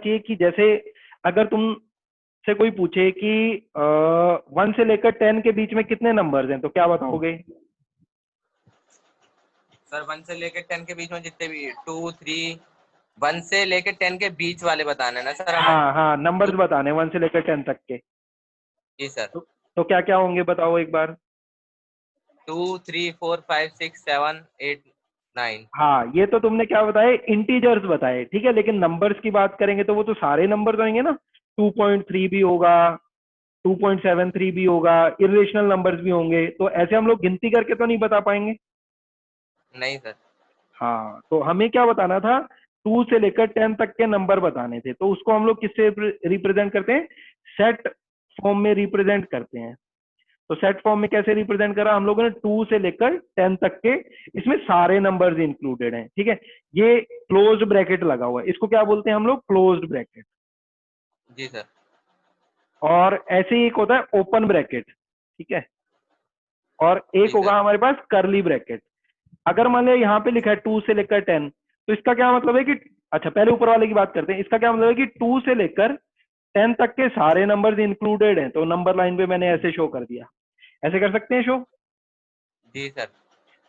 चाहिए कि जैसे अगर तुम से कोई पूछे कि 1 से लेकर 10 के बीच में कितने नंबर्स हैं, तो क्या बताओगे? सर 1 से लेकर 10 के बीच में जितने भी 2 3 1 से लेकर 10 के बीच वाले बताने ना सर हमें। हाँ हाँ, नंबर्स बताने 1 से लेकर 10 तक के। जी सर। तो क्या क्या होंगे बताओ एक बार। 2 3 4 5 6 7 8 9। हाँ, ये तो तुमने क्या बताए, इंटीजर्स बताए, ठीक है, लेकिन नंबर्स की बात करेंगे तो वो तो सारे नंबर्स होंगे ना। 2.3 भी होगा, 2.73 भी होगा, इरेशनल नंबर्स भी होंगे, तो ऐसे हम लोग गिनती करके तो नहीं बता पाएंगे। नहीं सर। हाँ, तो हमें क्या बताना था, 2 से लेकर 10 तक के नंबर बताने थे, तो उसको हम लोग किससे रिप्रेजेंट करते हैं? सेट फॉर्म में रिप्रेजेंट करते हैं। तो सेट फॉर्म में कैसे रिप्रेजेंट करा हम लोगों ने, 2 से लेकर 10 तक के, इसमें सारे नंबर्स इंक्लूडेड हैं, ठीक है। ये क्लोज्ड ब्रैकेट लगा हुआ है, इसको क्या बोलते हैं हम लोग? Closed bracket. जी सर। और ऐसे ही एक होता है ओपन ब्रैकेट, ठीक है, और एक जी सर। होगा हमारे पास करली ब्रैकेट। अगर मान लिया यहाँ पे लिखा है 2 से लेकर 10, तो इसका क्या मतलब है कि, अच्छा पहले ऊपर वाले की बात करते हैं, इसका क्या मतलब है कि 2 से लेकर 10 तक के सारे नंबर्स इंक्लूडेड हैं, तो नंबर लाइन पे मैंने ऐसे शो कर दिया। ऐसे कर सकते हैं शो। जी सर।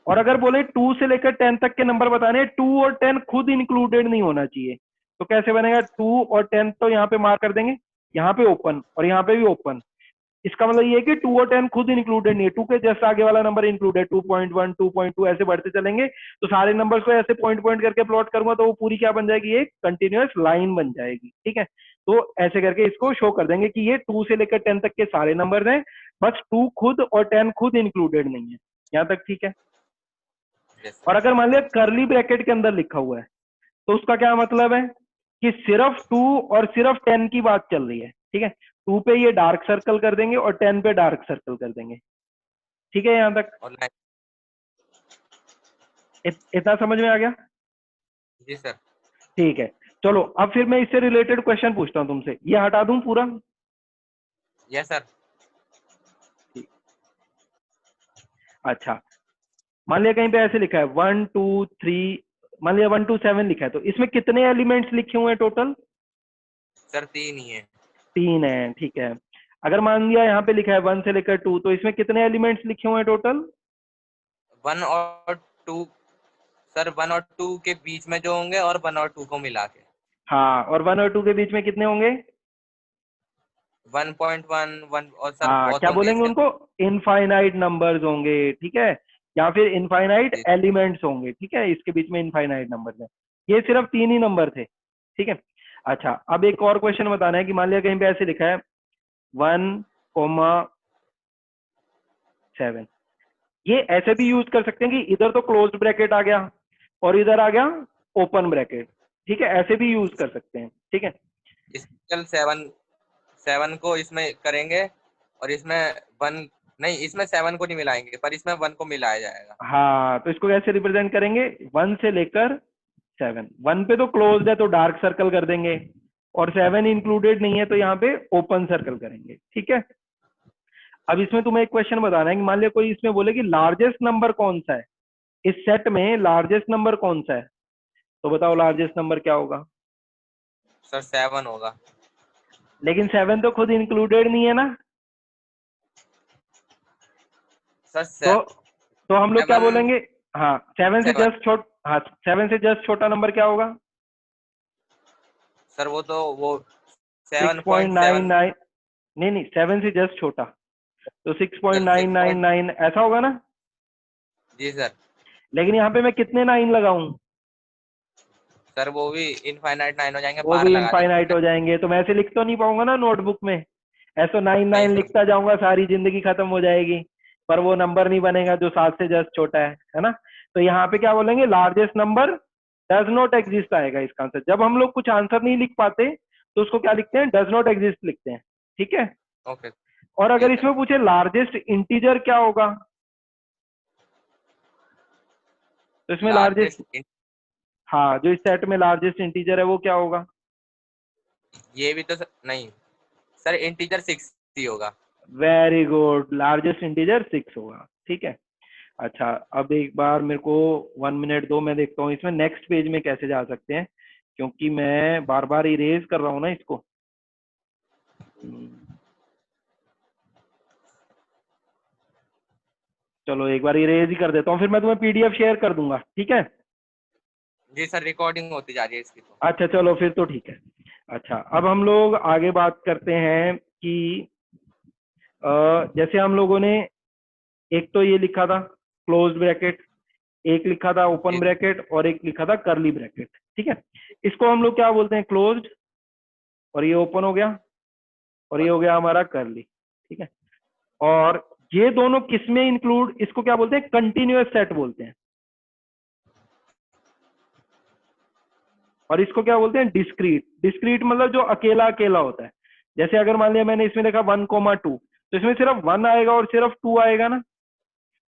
और अगर बोले 2 से लेकर 10 तक के नंबर बताने, 2 और 10 खुद इंक्लूडेड नहीं होना चाहिए, तो कैसे बनेगा? 2 और 10 तो यहाँ पे मार्क कर देंगे, यहाँ पे ओपन और यहाँ पे भी ओपन। इसका मतलब ये है कि 2 और 10 खुद इंक्लूडेड नहीं है, 2 के जस्ट आगे वाला नंबर इंक्लूडेड, 2.1 2.2 ऐसे बढ़ते चलेंगे, तो सारे नंबर्स को ऐसे पॉइंट पॉइंट करके प्लॉट करूंगा तो वो पूरी क्या बन जाएगी? एक कंटिन्यूअस लाइन बन जाएगी, ठीक है। तो ऐसे करके इसको शो कर देंगे कि ये 2 से लेकर 10 तक के सारे नंबर्स हैं, बस 2 खुद और 10 खुद इंक्लूडेड नहीं है। यहाँ तक ठीक है। यस और सर। अगर मान लिया करली ब्रैकेट के अंदर लिखा हुआ है, तो उसका क्या मतलब है कि सिर्फ 2 और सिर्फ 10 की बात चल रही है, ठीक है। 2 पे ये डार्क सर्कल कर देंगे और 10 पे डार्क सर्कल कर देंगे, ठीक है यहाँ तक। और 9। इतना समझ में आ गया? जी सर। ठीक है। चलो अब फिर मैं इससे रिलेटेड क्वेश्चन पूछता हूँ तुमसे, ये हटा दूं पूरा? Yes sir. ठीक। अच्छा, मान लिया कहीं पे ऐसे लिखा है 1 2 3, मान लिया 1 to 7 लिखा है, तो इसमें कितने एलिमेंट्स लिखे हुए हैं टोटल? सर 3 ही है। 3 है, ठीक है। अगर मान लिया यहाँ पे लिखा है 1 से लेकर 2, तो इसमें कितने एलिमेंट्स लिखे हुए हैं टोटल? 1 और 2। सर 1 और 2 के बीच में जो होंगे और 1 और 2 को मिला के हाँ, और 1 और 2 के बीच में कितने होंगे? 1.1 1 और सर हाँ, बहुत क्या होंगे बोलेंगे इसके। उनको? इनफाइनाइट नंबर्स होंगे, ठीक है, या फिर इनफाइनाइट जी एलिमेंट्स होंगे, ठीक है, इसके बीच में इनफाइनाइट नंबर्स हैं। ये सिर्फ 3 ही नंबर थे, ठीक है। अच्छा, अब एक और क्वेश्चन बताना है कि मान लिया कहीं पे ऐसे लिखा है 1,7, ये ऐसे भी यूज कर सकते हैं कि इधर तो क्लोज्ड ब्रैकेट आ गया और इधर आ गया ओपन ब्रैकेट, ठीक है, ऐसे भी यूज कर सकते हैं, ठीक है। इसमें 7 को इसमें करेंगे और इसमें 1 नहीं, इसमें 7 को नहीं मिलाएंगे पर इसमें 1 को मिलाया जाएगा। हाँ, तो इसको कैसे रिप्रेजेंट करेंगे? 1 से लेकर 7, 1 पे तो क्लोज्ड है तो डार्क सर्कल कर देंगे, और 7 इंक्लूडेड नहीं है तो यहाँ पे ओपन सर्कल करेंगे, ठीक है। अब इसमें तुम्हें एक क्वेश्चन बताना है कि मान लिया कोई इसमें बोले कि लार्जेस्ट नंबर कौन सा है, इस सेट में लार्जेस्ट नंबर कौन सा है, तो बताओ लार्जेस्ट नंबर क्या होगा? सर 7 होगा। लेकिन 7 तो खुद इंक्लूडेड नहीं है ना। सर तो हम लोग क्या 7 बोलेंगे? हाँ, 7 से 7 जस्ट छोट हाँ, 7 से जस्ट छोटा नंबर क्या होगा? सर वो 7.7। 6.99, नहीं नहीं, 7 से जस्ट छोटा, तो सर 6. 6.999 ऐसा होगा ना। जी सर। लेकिन यहाँ पे मैं कितने 9 लगाऊं? सर वो भी इनफाइनाइट 9 हो जाएंगे, वो बार भी लगा देंगे। इनफाइनाइट हो जाएंगे, तो मैं ऐसे लिख तो नहीं पाऊंगा ना नोटबुक में। ऐसा नाइन नहीं नाइन सर। लिखता जाऊंगा, सारी जिंदगी खत्म हो जाएगी, पर वो नंबर नहीं बनेगा जो 7 से जस्ट छोटा है ना। तो यहाँ पे क्या बोलेंगे? Largest number does not exist आएगा इसका आंसर। जब हम लोग कुछ आंसर नहीं लिख पाते तो उसको क्या लिखते हैं? डज नॉट एग्जिस्ट लिखते हैं, ठीक है। ओके। और जी अगर सर। इसमें पूछे लार्जेस्ट इंटीजर क्या होगा, तो इसमें लार्जेस्ट, लार्जेस्ट। हाँ, जो इस सेट में लार्जेस्ट इंटीजर है वो क्या होगा? ये भी तो नहीं सर, इंटीजर 6 ही होगा। वेरी गुड, लार्जेस्ट इंटीजर 6 होगा, ठीक है। अच्छा, अब एक बार मेरे को 1 मिनट दो, मैं देखता हूँ इसमें नेक्स्ट पेज में कैसे जा सकते हैं, क्योंकि मैं बार बार इरेज कर रहा हूँ ना इसको। चलो एक बार इरेज ही कर देता हूँ, फिर मैं तुम्हें पीडीएफ शेयर कर दूंगा, ठीक है। जी सर, रिकॉर्डिंग होती जा रही है इसकी तो। अच्छा चलो फिर तो ठीक है। अच्छा अब हम लोग आगे बात करते हैं कि जैसे हम लोगों ने एक तो ये लिखा था क्लोज ब्रैकेट, एक लिखा था ओपन जी ब्रैकेट, और एक लिखा था कर्ली ब्रैकेट, ठीक है। इसको हम लोग क्या बोलते हैं, क्लोज्ड, और ये ओपन हो गया, और ये हो गया हमारा कर्ली, ठीक है। और ये दोनों किसमें इंक्लूड, इसको क्या बोलते हैं, कंटिन्यूअस सेट बोलते हैं, और इसको क्या बोलते हैं, डिस्क्रीट। डिस्क्रीट मतलब जो अकेला अकेला होता है। जैसे अगर मान लिया मैंने इसमें लिखा 1,2, तो इसमें सिर्फ 1 आएगा और सिर्फ 2 आएगा ना,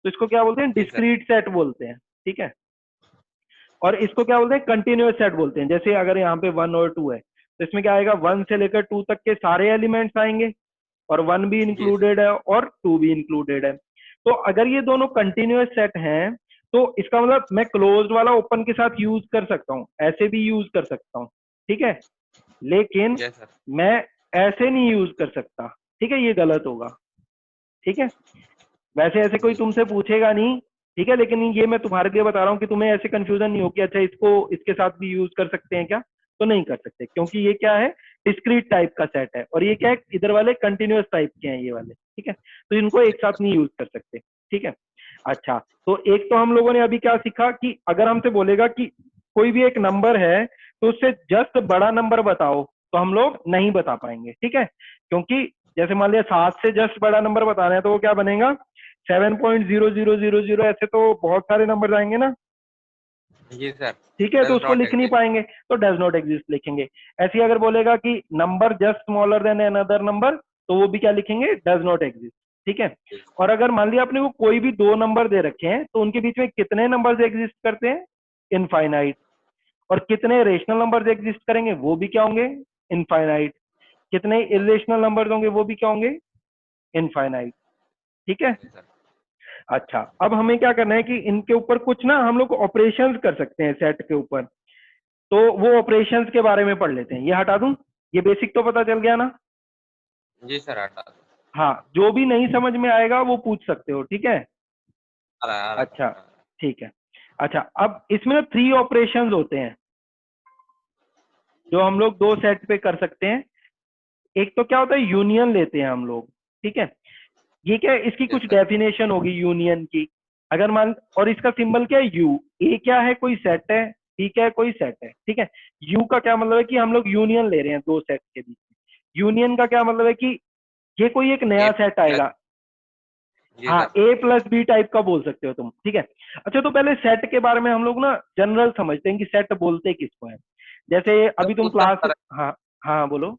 तो इसको क्या बोलते हैं, जी सर। डिस्क्रीट सेट बोलते हैं, ठीक है। और इसको क्या बोलते हैं, कंटिन्यूअस सेट बोलते हैं। जैसे अगर यहाँ पे 1 और 2 है, तो इसमें क्या आएगा, 1 से लेकर 2 तक के सारे एलिमेंट्स आएंगे, और 1 भी जी सर। इंक्लूडेड है और 2 भी इंक्लूडेड है। तो अगर ये दोनों कंटिन्यूअस सेट हैं, तो इसका मतलब मैं क्लोज्ड वाला ओपन के साथ यूज कर सकता हूँ, ऐसे भी यूज कर सकता हूँ, ठीक है। लेकिन जी सर। मैं ऐसे नहीं यूज कर सकता, ठीक है, ये गलत होगा, ठीक है। वैसे ऐसे कोई जी तुमसे पूछेगा नहीं, ठीक है, लेकिन ये मैं तुम्हारे लिए बता रहा हूँ कि तुम्हें ऐसे कंफ्यूजन नहीं हो कि अच्छा इसको इसके साथ भी यूज कर सकते हैं क्या, तो नहीं कर सकते, क्योंकि ये क्या है, डिस्क्रीट टाइप का सेट है, और ये क्या है, इधर वाले कंटिन्यूअस टाइप के हैं ये वाले, ठीक है, तो इनको एक साथ नहीं यूज कर सकते, ठीक है। अच्छा तो एक तो हम लोगों ने अभी क्या सीखा कि अगर हमसे बोलेगा कि कोई भी एक नंबर है तो उससे जस्ट बड़ा नंबर बताओ, तो हम लोग नहीं बता पाएंगे, ठीक है, क्योंकि जैसे मान लिया 7 से जस्ट बड़ा नंबर बताना है, तो वो क्या बनेगा, 7.0000, ऐसे तो बहुत सारे नंबर आएंगे ना, जी सर। ठीक है, तो डज उसको नॉट लिख नहीं एग्जिस्ट। पाएंगे, तो डज नॉट एग्जिस्ट लिखेंगे। ऐसे ही अगर बोलेगा कि number just smaller than another number, तो वो भी क्या लिखेंगे, डज नॉट एग्जिस्ट, ठीक है। और अगर मान लिया आपने वो कोई भी दो नंबर दे रखे हैं, तो उनके बीच में कितने नंबर्स एग्जिस्ट करते हैं, इनफाइनाइट। और कितने रेशनल नंबर्स एग्जिस्ट करेंगे, वो भी क्या होंगे, इनफाइनाइट। कितने इरेशनल नंबर्स होंगे, वो भी क्या होंगे, इनफाइनाइट, ठीक है। जी सर। अच्छा अब हमें क्या करना है कि इनके ऊपर कुछ ना हम लोग ऑपरेशंस कर सकते हैं सेट के ऊपर, तो वो ऑपरेशंस के बारे में पढ़ लेते हैं। ये हटा दूं, ये बेसिक तो पता चल गया ना। जी सर, हटा दो। हाँ जो भी नहीं समझ में आएगा वो पूछ सकते हो, ठीक है। आ रहा अच्छा समझ। ठीक है। अच्छा अब इसमें ना 3 ऑपरेशंस होते हैं जो हम लोग दो सेट पे कर सकते हैं। एक तो क्या होता है, यूनियन लेते हैं हम लोग, ठीक है। ये क्या है, इसकी जी कुछ सर। डेफिनेशन होगी यूनियन की। अगर मान, और इसका सिंबल क्या है, यू। ए क्या है, कोई सेट है, टी क्या है, कोई सेट है, ठीक है। यू का क्या मतलब है कि हम लोग यूनियन ले रहे हैं दो सेट के बीच में। यूनियन का क्या मतलब है कि ये कोई एक ए नया सेट प्लस। आएगा। जी हाँ सर। ए प्लस बी टाइप का बोल सकते हो तुम, ठीक है। अच्छा तो पहले सेट के बारे में हम लोग ना जनरल समझते हैं कि सेट बोलते किसको है। जैसे सर अभी तुम पूछना क्लास, सर, हाँ हाँ बोलो।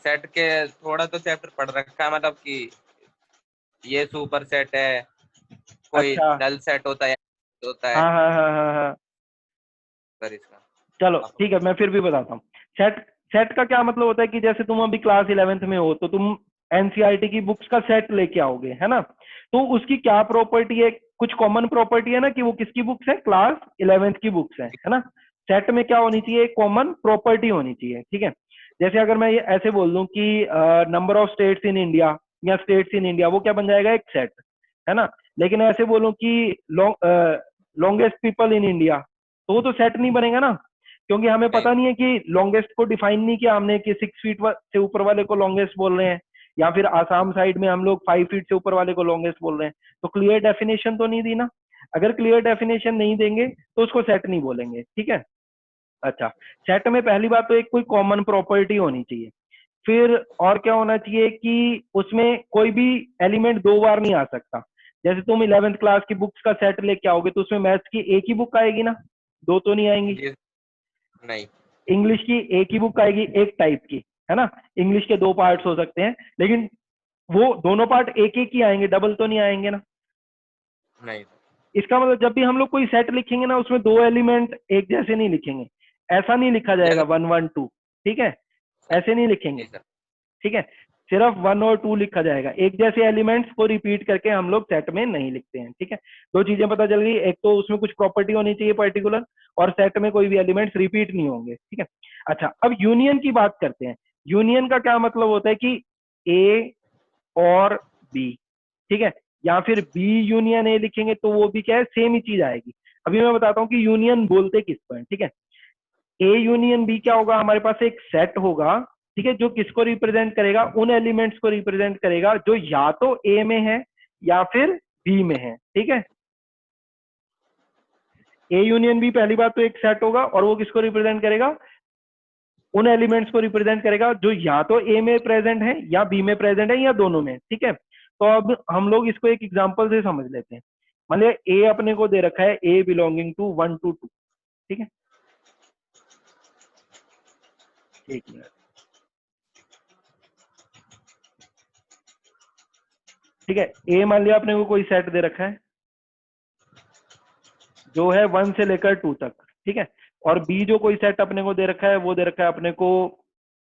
सेट के थोड़ा तो चैप्टर पढ़ रखा है, मतलब कि ये सुपर सेट है, कोई अच्छा नल सेट होता है हाँ हाँ हाँ हाँ हाँ, सर इसका। चलो आप ठीक है, मैं फिर भी बताता हूँ। सेट, सेट का क्या मतलब होता है कि जैसे तुम अभी क्लास 11th में हो, तो तुम एनसीईआरटी की बुक्स का सेट लेके आओगे, है ना। तो उसकी क्या प्रॉपर्टी है, कुछ कॉमन प्रॉपर्टी है ना, कि वो किसकी बुक्स है, क्लास 11th की बुक्स है ना। सेट में क्या होनी चाहिए, कॉमन प्रॉपर्टी होनी चाहिए, ठीक है। जैसे अगर मैं ये ऐसे बोल दूं कि number of states in India या स्टेट्स इन इंडिया, वो क्या बन जाएगा, एक सेट, है ना। लेकिन ऐसे बोलूं कि लॉन्गेस्ट पीपल इन इंडिया, तो वो तो सेट नहीं बनेगा ना, क्योंकि हमें नहीं। पता नहीं है कि लॉन्गेस्ट को डिफाइन नहीं किया हमने कि 6 फीट से ऊपर वाले को लॉन्गेस्ट बोल रहे हैं, या फिर आसाम साइड में हम लोग 5 फीट से ऊपर वाले को लॉन्गेस्ट बोल रहे हैं। तो क्लियर डेफिनेशन तो नहीं दी ना। अगर क्लियर डेफिनेशन नहीं देंगे तो उसको सेट नहीं बोलेंगे, ठीक है। अच्छा सेट में पहली बात तो एक कोई कॉमन प्रॉपर्टी होनी चाहिए। फिर और क्या होना चाहिए कि उसमें कोई भी एलिमेंट दो बार नहीं आ सकता। जैसे तुम 11th क्लास की बुक्स का सेट लेके आओगे, तो उसमें मैथ्स की एक ही बुक आएगी ना, दो तो नहीं आएंगी। जी नहीं। इंग्लिश की एक ही बुक आएगी, एक टाइप की, है ना। इंग्लिश के दो पार्ट्स हो सकते हैं, लेकिन वो दोनों पार्ट एक एक ही आएंगे, डबल तो नहीं आएंगे ना। नहीं। इसका मतलब जब भी हम लोग कोई सेट लिखेंगे ना, उसमें दो एलिमेंट एक जैसे नहीं लिखेंगे। ऐसा नहीं लिखा जाएगा जैसे 1 1 2, ठीक है, ऐसे नहीं लिखेंगे, जी सर। ठीक है। सिर्फ 1 और 2 लिखा जाएगा। एक जैसे एलिमेंट्स को रिपीट करके हम लोग सेट में नहीं लिखते हैं, ठीक है। दो चीजें पता चल गई, एक तो उसमें कुछ प्रॉपर्टी होनी चाहिए पर्टिकुलर, और सेट में कोई भी एलिमेंट्स रिपीट नहीं होंगे, ठीक है। अच्छा, अब यूनियन की बात करते हैं। यूनियन का क्या मतलब होता है कि ए और बी, ठीक है, या फिर बी यूनियन ए लिखेंगे तो वो भी क्या है, सेम ही चीज आएगी। अभी मैं बताता हूँ कि यूनियन बोलते किसको है, ठीक है। ए यूनियन बी क्या होगा, हमारे पास एक सेट होगा, ठीक है, जो किसको रिप्रेजेंट करेगा, उन एलिमेंट्स को रिप्रेजेंट करेगा जो या तो ए में है या फिर बी में है, ठीक है। ए यूनियन बी पहली बात तो एक सेट होगा, और वो किसको रिप्रेजेंट करेगा, उन एलिमेंट्स को रिप्रेजेंट करेगा जो या तो ए में प्रेजेंट है या बी में प्रेजेंट है या दोनों में, ठीक है। तो अब हम लोग इसको एक एग्जांपल से समझ लेते हैं। मान लिया ए अपने को दे रखा है ए बिलोंगिंग टू 1 to 2, ठीक है। एक मिनट, ठीक है। ए मान लिया अपने को कोई सेट दे रखा है जो है 1 से लेकर 2 तक, ठीक है। और बी जो कोई सेट अपने को दे रखा है वो दे रखा है अपने को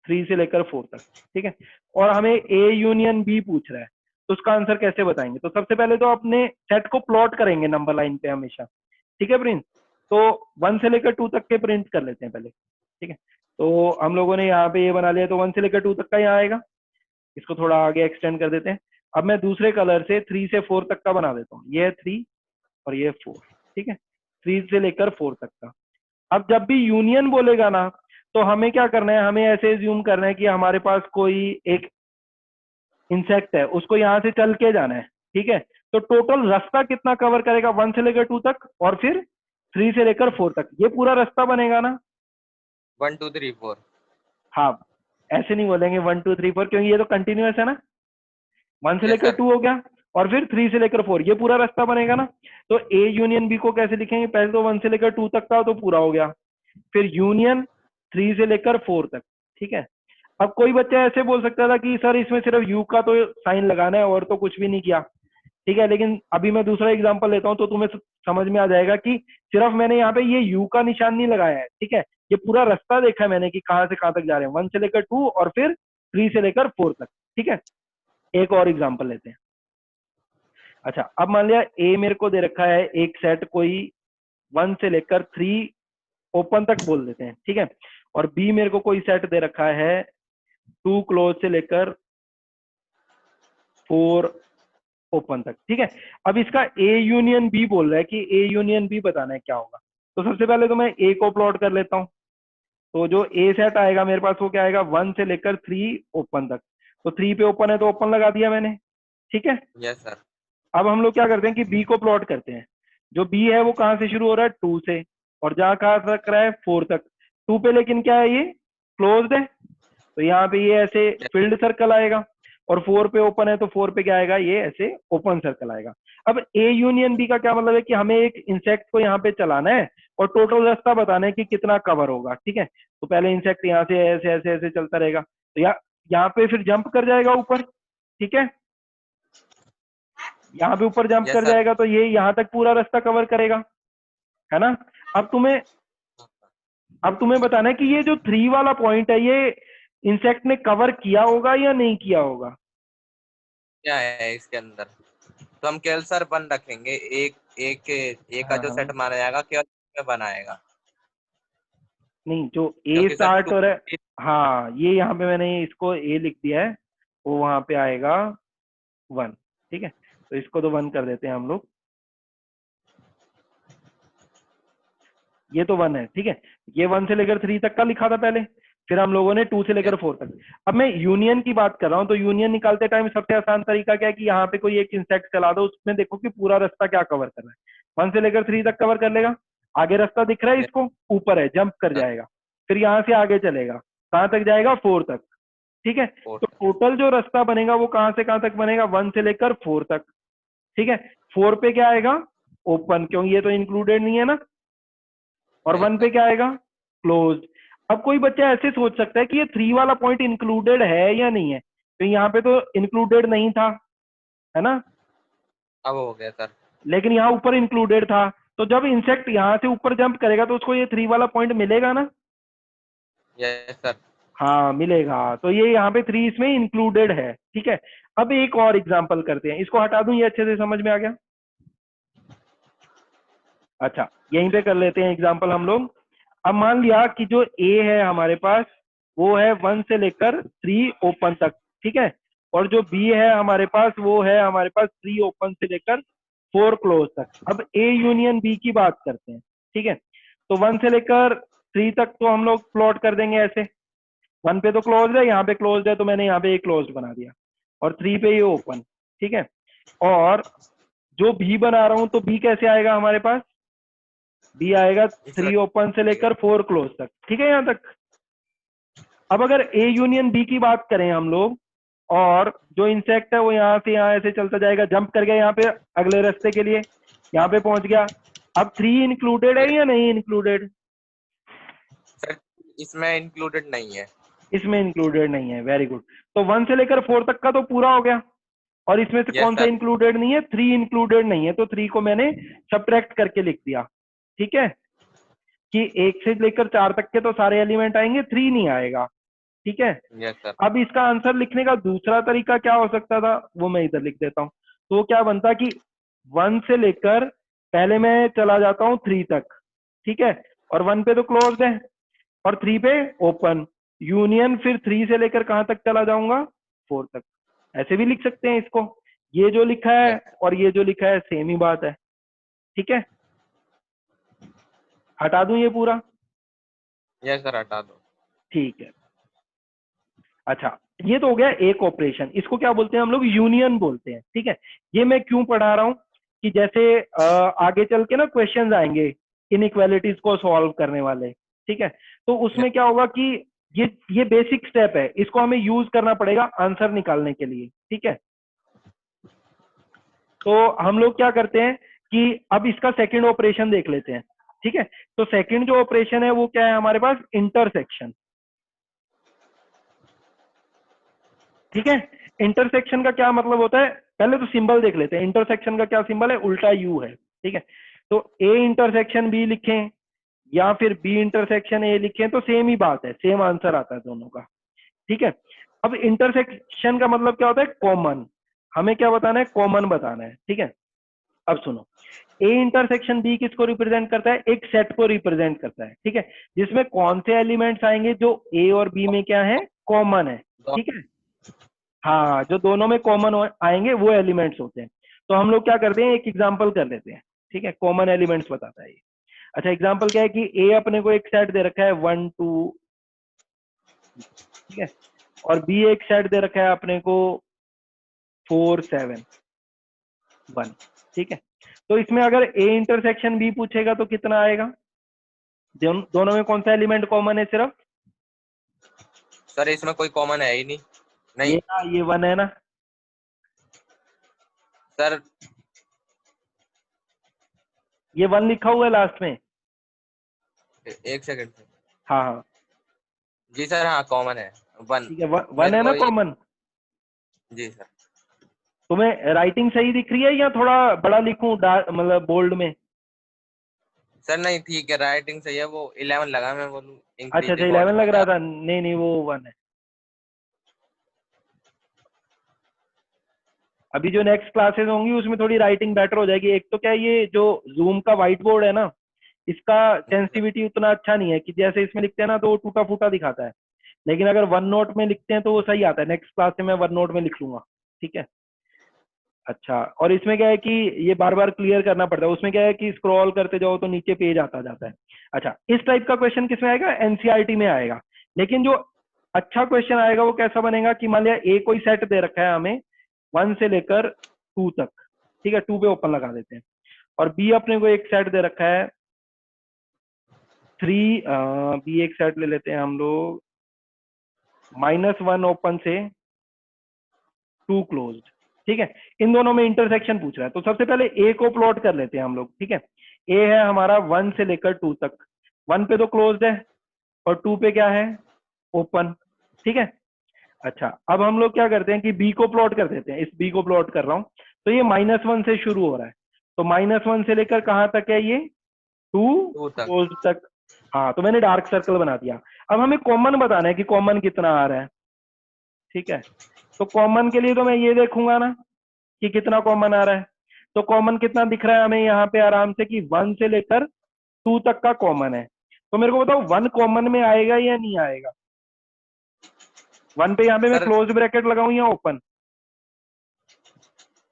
3 से लेकर 4 तक, ठीक है। और हमें ए यूनियन बी पूछ रहा है, तो उसका आंसर कैसे बताएंगे। तो सबसे पहले तो अपने सेट को प्लॉट करेंगे नंबर लाइन पे हमेशा, ठीक है प्रिंस। तो 1 से लेकर 2 तक के प्रिंट कर लेते हैं पहले, ठीक है। तो हम लोगों ने यहाँ पे ये बना लिया, तो 1 से लेकर 2 तक का यहाँ आएगा। इसको थोड़ा आगे एक्सटेंड कर देते हैं। अब मैं दूसरे कलर से 3 से 4 तक का बना देता हूँ। ये है 3 और ये 4, ठीक है। 3 से लेकर 4 तक का। अब जब भी यूनियन बोलेगा ना, तो हमें क्या करना है, हमें ऐसे एज्यूम करना है कि हमारे पास कोई एक इंसेक्ट है, उसको यहाँ से चल के जाना है, ठीक है। तो टोटल रास्ता कितना कवर करेगा, 1 से लेकर 2 तक और फिर 3 से लेकर 4 तक, ये पूरा रास्ता बनेगा ना। 1 2 3 4। हाँ, ऐसे नहीं बोलेंगे 1 2 3 4, क्योंकि ये तो कंटिन्यूअस है ना। 1 से यस लेकर सर। 2 हो गया और फिर 3 से लेकर 4, ये पूरा रास्ता बनेगा ना। तो ए यूनियन बी को कैसे लिखेंगे, पहले तो 1 से लेकर 2 तक का तो पूरा हो गया, फिर यूनियन 3 से लेकर 4 तक, ठीक है। अब कोई बच्चा ऐसे बोल सकता था कि सर इसमें सिर्फ यू का तो साइन लगाना है और तो कुछ भी नहीं किया, ठीक है। लेकिन अभी मैं दूसरा एग्जांपल लेता हूं तो तुम्हें समझ में आ जाएगा कि सिर्फ मैंने यहाँ पे ये यू का निशान नहीं लगाया है, ठीक है। ये पूरा रास्ता देखा है मैंने कि कहाँ से कहाँ तक जा रहे हैं, 1 से लेकर 2 और फिर 3 से लेकर 4 तक, ठीक है। एक और एग्जाम्पल लेते हैं। अच्छा, अब मान लिया ए मेरे को दे रखा है एक सेट कोई 1 से लेकर 3 ओपन तक बोल देते हैं, ठीक है। और बी मेरे को कोई सेट दे रखा है 2 क्लोज से लेकर 4 ओपन तक, ठीक है। अब इसका ए यूनियन बी बोल रहा है कि ए यूनियन बी बताना है क्या होगा। तो सबसे पहले तो मैं ए को प्लॉट कर लेता हूँ। तो जो ए सेट आएगा मेरे पास वो क्या आएगा, 1 से लेकर 3 ओपन तक। तो 3 पे ओपन है तो ओपन लगा दिया मैंने, ठीक है। Yes sir. अब हम लोग क्या करते हैं कि बी को प्लॉट करते हैं। जो बी है वो कहाँ से शुरू हो रहा है, 2 से, और जहाँ कहाँ तक रहा है 4 तक। 2 पे लेकिन क्या है, ये क्लोज्ड है, तो यहाँ पे ये ऐसे फील्ड सर्कल आएगा। और 4 पे ओपन है तो 4 पे क्या आएगा, ये ऐसे ओपन सर्कल आएगा। अब ए यूनियन बी का क्या मतलब है कि हमें एक इंसेक्ट को यहाँ पे चलाना है और टोटल रास्ता बताना है कि कितना कवर होगा, ठीक है। तो पहले इंसेक्ट यहाँ से ऐसे ऐसे ऐसे चलता रहेगा, तो यहाँ पे फिर जंप कर जाएगा ऊपर, ठीक है। यहाँ पे ऊपर जंप यस कर सर। जाएगा तो ये यहाँ तक पूरा रास्ता कवर करेगा, है ना। अब तुम्हें अब तुम्हें बताना है कि ये जो 3 वाला पॉइंट है ये इंसेक्ट ने कवर किया होगा या नहीं किया होगा। क्या है इसके अंदर, तो हम केवल सर 1 रखेंगे। एक एक एक का हाँ जो हाँ, सेट माना जाएगा केवल में बनाएगा, नहीं, जो ए क्योंकि सर स्टार्ट 2। हो रहा है, हाँ, ये यहाँ पे मैंने इसको ए लिख दिया है, वो वहां पे आएगा 1, ठीक है। तो इसको तो 1 कर देते हैं हम लोग, ये तो 1 है, ठीक है। ये 1 से लेकर 3 तक का लिखा था पहले, फिर हम लोगों ने 2 से लेकर 4 तक। अब मैं यूनियन की बात कर रहा हूँ, तो यूनियन निकालते टाइम सबसे आसान तरीका क्या है कि यहाँ पे कोई एक इंसेक्ट चला दो, उसमें देखो कि पूरा रास्ता क्या कवर कर रहा है। 1 से लेकर 3 तक कवर कर लेगा, आगे रास्ता दिख रहा है यस इसको, ऊपर है, जंप कर सर। जाएगा, फिर यहाँ से आगे चलेगा, कहाँ तक जाएगा, 4 तक, ठीक है। तो टोटल जो रास्ता बनेगा वो कहाँ से कहाँ तक बनेगा, 1 से लेकर 4 तक, ठीक है। 4 पे क्या आएगा, ओपन, क्योंकि ये तो इंक्लूडेड नहीं है ना। और 1 पे क्या आएगा, क्लोज। अब कोई बच्चा ऐसे सोच सकता है कि ये 3 वाला पॉइंट इंक्लूडेड है या नहीं है, तो यहाँ पे तो इंक्लूडेड नहीं था, है ना, अब हो गया सर। लेकिन यहाँ ऊपर इंक्लूडेड था। तो जब इंसेक्ट यहाँ से ऊपर जंप करेगा तो उसको ये 3 वाला पॉइंट मिलेगा ना। Yes sir. हाँ मिलेगा, तो ये यहाँ पे 3 इसमें इंक्लूडेड है। ठीक है, अब एक और एग्जांपल करते हैं, इसको हटा दूं, ये अच्छे से समझ में आ गया। अच्छा, यहीं पे कर लेते हैं एग्जांपल हम लोग। अब मान लिया कि जो ए है हमारे पास वो है 1 से लेकर 3 ओपन तक, ठीक है, और जो बी है हमारे पास वो है हमारे पास 3 ओपन से लेकर 4 क्लोज तक। अब ए यूनियन बी की बात करते हैं, ठीक है। तो 1 से लेकर 3 तक तो हम लोग प्लॉट कर देंगे ऐसे, 1 पे तो क्लोज है, यहाँ पे क्लोज है, तो मैंने यहाँ पे ए क्लोज बना दिया, और 3 पे ये ओपन, ठीक है। और जो बी बना रहा हूं तो बी कैसे आएगा हमारे पास, बी आएगा इस 3 ओपन से लेकर 4 क्लोज तक, ठीक है यहां तक। अब अगर ए यूनियन बी की बात करें हम लोग, और जो इंसेक्ट है वो यहाँ से यहाँ ऐसे चलता जाएगा, जंप कर गया यहाँ पे अगले रास्ते के लिए, यहाँ पे पहुंच गया। अब 3 इंक्लूडेड है या नहीं इंक्लूडेड, सर इसमें इंक्लूडेड नहीं है। इसमें इंक्लूडेड नहीं है, वेरी गुड। तो 1 से लेकर 4 तक का तो पूरा हो गया, और इसमें से यस कौन सा सर। इंक्लूडेड नहीं है, 3 इंक्लूडेड नहीं है, तो 3 को मैंने सब्ट्रैक्ट करके लिख दिया, ठीक है, कि 1 से लेकर 4 तक के तो सारे एलिमेंट आएंगे, 3 नहीं आएगा, ठीक है। Yes sir. अब इसका आंसर लिखने का दूसरा तरीका क्या हो सकता था, वो मैं इधर लिख देता हूं। तो क्या बनता कि 1 से लेकर पहले मैं चला जाता हूं 3 तक, ठीक है, और 1 पे तो क्लोज्ड है और 3 पे ओपन, यूनियन फिर 3 से लेकर कहां तक चला जाऊंगा, 4 तक। ऐसे भी लिख सकते हैं इसको, ये जो लिखा है यस और ये जो लिखा है सेम ही बात है, ठीक है। हटा दूं ये पूरा, यस सर, हटा दो। ठीक है। अच्छा, ये तो हो गया एक ऑपरेशन, इसको क्या बोलते हैं हम लोग, यूनियन बोलते हैं, ठीक है। ये मैं क्यों पढ़ा रहा हूं कि जैसे आगे चल के ना क्वेश्चंस आएंगे इनइक्वालिटीज को सॉल्व करने वाले, ठीक है। तो उसमें क्या होगा कि ये बेसिक स्टेप है, इसको हमें यूज करना पड़ेगा आंसर निकालने के लिए, ठीक है। तो हम लोग क्या करते हैं कि अब इसका सेकंड ऑपरेशन देख लेते हैं, ठीक है। तो सेकंड जो ऑपरेशन है वो क्या है हमारे पास, इंटरसेक्शन, ठीक है। इंटरसेक्शन का क्या मतलब होता है, पहले तो सिंबल देख लेते हैं। इंटरसेक्शन का क्या सिंबल है, उल्टा यू है, ठीक है। तो ए इंटरसेक्शन बी लिखें या फिर बी इंटरसेक्शन ए लिखें तो सेम ही बात है, सेम आंसर आता है दोनों का, ठीक है। अब इंटरसेक्शन का मतलब क्या होता है, कॉमन, हमें क्या बताना है, कॉमन बताना है, ठीक है। अब सुनो, ए इंटरसेक्शन बी किसको रिप्रेजेंट करता है, एक सेट को रिप्रेजेंट करता है, ठीक है, जिसमें कौन से एलिमेंट्स आएंगे जो ए और बी में क्या है, कॉमन है, ठीक है। हाँ, जो दोनों में कॉमन आएंगे वो एलिमेंट्स होते हैं। तो हम लोग क्या करते हैं, एक एग्जांपल कर लेते हैं, ठीक है, कॉमन एलिमेंट्स बताता है ये। अच्छा, एग्जांपल क्या है कि ए अपने को एक सेट दे रखा है 1 2, ठीक है, और बी एक सेट दे रखा है अपने को 4 7 1, ठीक है। तो इसमें अगर ए इंटरसेक्शन बी पूछेगा तो कितना आएगा, दोनों में कौन सा एलिमेंट कॉमन है सिर्फ, सर इसमें कोई कॉमन है ही नहीं। नहीं ये 1 है ना, सर। ये 1 लिखा हुआ है लास्ट में, एक सेकंड। हाँ हाँ, जी सर, हाँ कॉमन है 1। ठीक है, 1 मेरे है ना को कॉमन। जी सर। तुम्हें राइटिंग सही दिख रही है या थोड़ा बड़ा लिखूं, मतलब बोल्ड में। सर नहीं ठीक है, राइटिंग सही है, वो 11 लगा, मैं बोलूँ अच्छा इंक्रीज द अच्छा, 11 फॉन्ट लग में रहा क्या। था, नहीं नहीं वो 1 है। अभी जो नेक्स्ट क्लासेस होंगी उसमें थोड़ी राइटिंग बेटर हो जाएगी। एक तो क्या है, ये जो जूम का व्हाइट बोर्ड है ना, इसका सेंसिटिविटी उतना अच्छा नहीं है, कि जैसे इसमें लिखते हैं ना तो वो टूटा फूटा दिखाता है, लेकिन अगर वन नोट में लिखते हैं तो वो सही आता है। नेक्स्ट क्लास से मैं वन नोट में लिख लूंगा, ठीक है। अच्छा, और इसमें क्या है कि ये बार बार क्लियर करना पड़ता है, उसमें क्या है कि स्क्रॉल करते जाओ तो नीचे पेज आता जाता है। अच्छा, इस टाइप का क्वेश्चन किसमें आएगा, एनसीईआरटी में आएगा। लेकिन जो अच्छा क्वेश्चन आएगा वो कैसा बनेगा कि मान लिया ए कोई सेट दे रखा है हमें 1 से लेकर 2 तक, ठीक है, 2 पे ओपन लगा देते हैं, और बी अपने को एक सेट दे रखा है 3, बी एक सेट ले लेते हैं हम लोग -1 ओपन से 2 क्लोज्ड, ठीक है। इन दोनों में इंटरसेक्शन पूछ रहा है, तो सबसे पहले ए को प्लॉट कर लेते हैं हम लोग, ठीक है। ए है हमारा 1 से लेकर 2 तक, 1 पे तो क्लोज्ड है और 2 पे क्या है, ओपन, ठीक है। अच्छा, अब हम लोग क्या करते हैं कि बी को प्लॉट कर देते हैं, इस बी को प्लॉट कर रहा हूं, तो ये -1 से शुरू हो रहा है, तो -1 से लेकर कहां तक है ये, 2 2 तक। क्लोज्ड तक। हाँ, तो मैंने डार्क सर्कल बना दिया। अब हमें कॉमन बताना है कि कॉमन कितना आ रहा है। ठीक है, तो कॉमन के लिए तो मैं ये देखूंगा ना कि कितना कॉमन आ रहा है। तो कॉमन कितना दिख रहा है हमें यहाँ पे आराम से कि 1 से लेकर 2 तक का कॉमन है। तो मेरे को बताओ 1 कॉमन में आएगा या नहीं आएगा? 1 पे यहाँ पे मैं सर क्लोज ब्रैकेट लगाऊं या ओपन?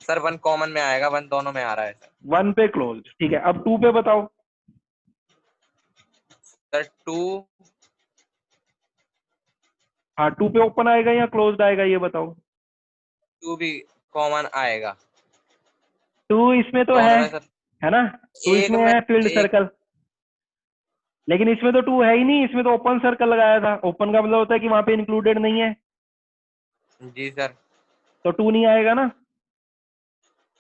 सर 1 कॉमन में आएगा, 1 दोनों में आ रहा है सर। 1 पे क्लोज, ठीक है। अब 2 पे बताओ। सर 2 हाँ, 2 पे ओपन आएगा या क्लोज्ड आएगा ये बताओ। 2 भी कॉमन आएगा 2 इसमें तो दोनों में सर। है ना? 2 एक इसमें में है फील्ड एक सर्कल, लेकिन इसमें तो 2 है ही नहीं, इसमें तो ओपन सर्कल लगाया था। ओपन का मतलब होता है कि वहां पे इंक्लूडेड नहीं है, जी सर। तो 2 नहीं आएगा ना।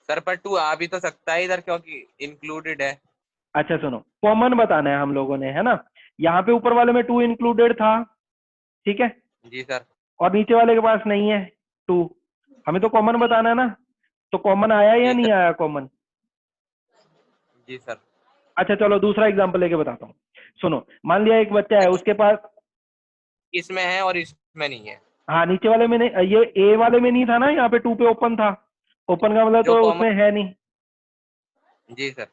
सर पर 2 आ भी तो सकता है इधर, क्योंकि इंक्लूडेड है। अच्छा सुनो, कॉमन बताना है हम लोगों ने, है ना? यहाँ पे ऊपर वाले में 2 इंक्लूडेड था, ठीक है, जी सर। और नीचे वाले के पास नहीं है 2। हमें तो कॉमन बताना है ना। तो कॉमन आया या जी नहीं सर। आया कॉमन? जी सर। अच्छा चलो दूसरा एग्जांपल लेके बताता हूँ। सुनो, मान लिया एक बच्चा है, हेलो, उसके पास, इसमें है और इसमें नहीं है। हाँ नीचे वाले में नहीं, ये ए वाले में नहीं था ना, यहाँ पे 2 पे ओपन था। ओपन का मतलब जो तो कॉमन। उसमें है नहीं। जी सर।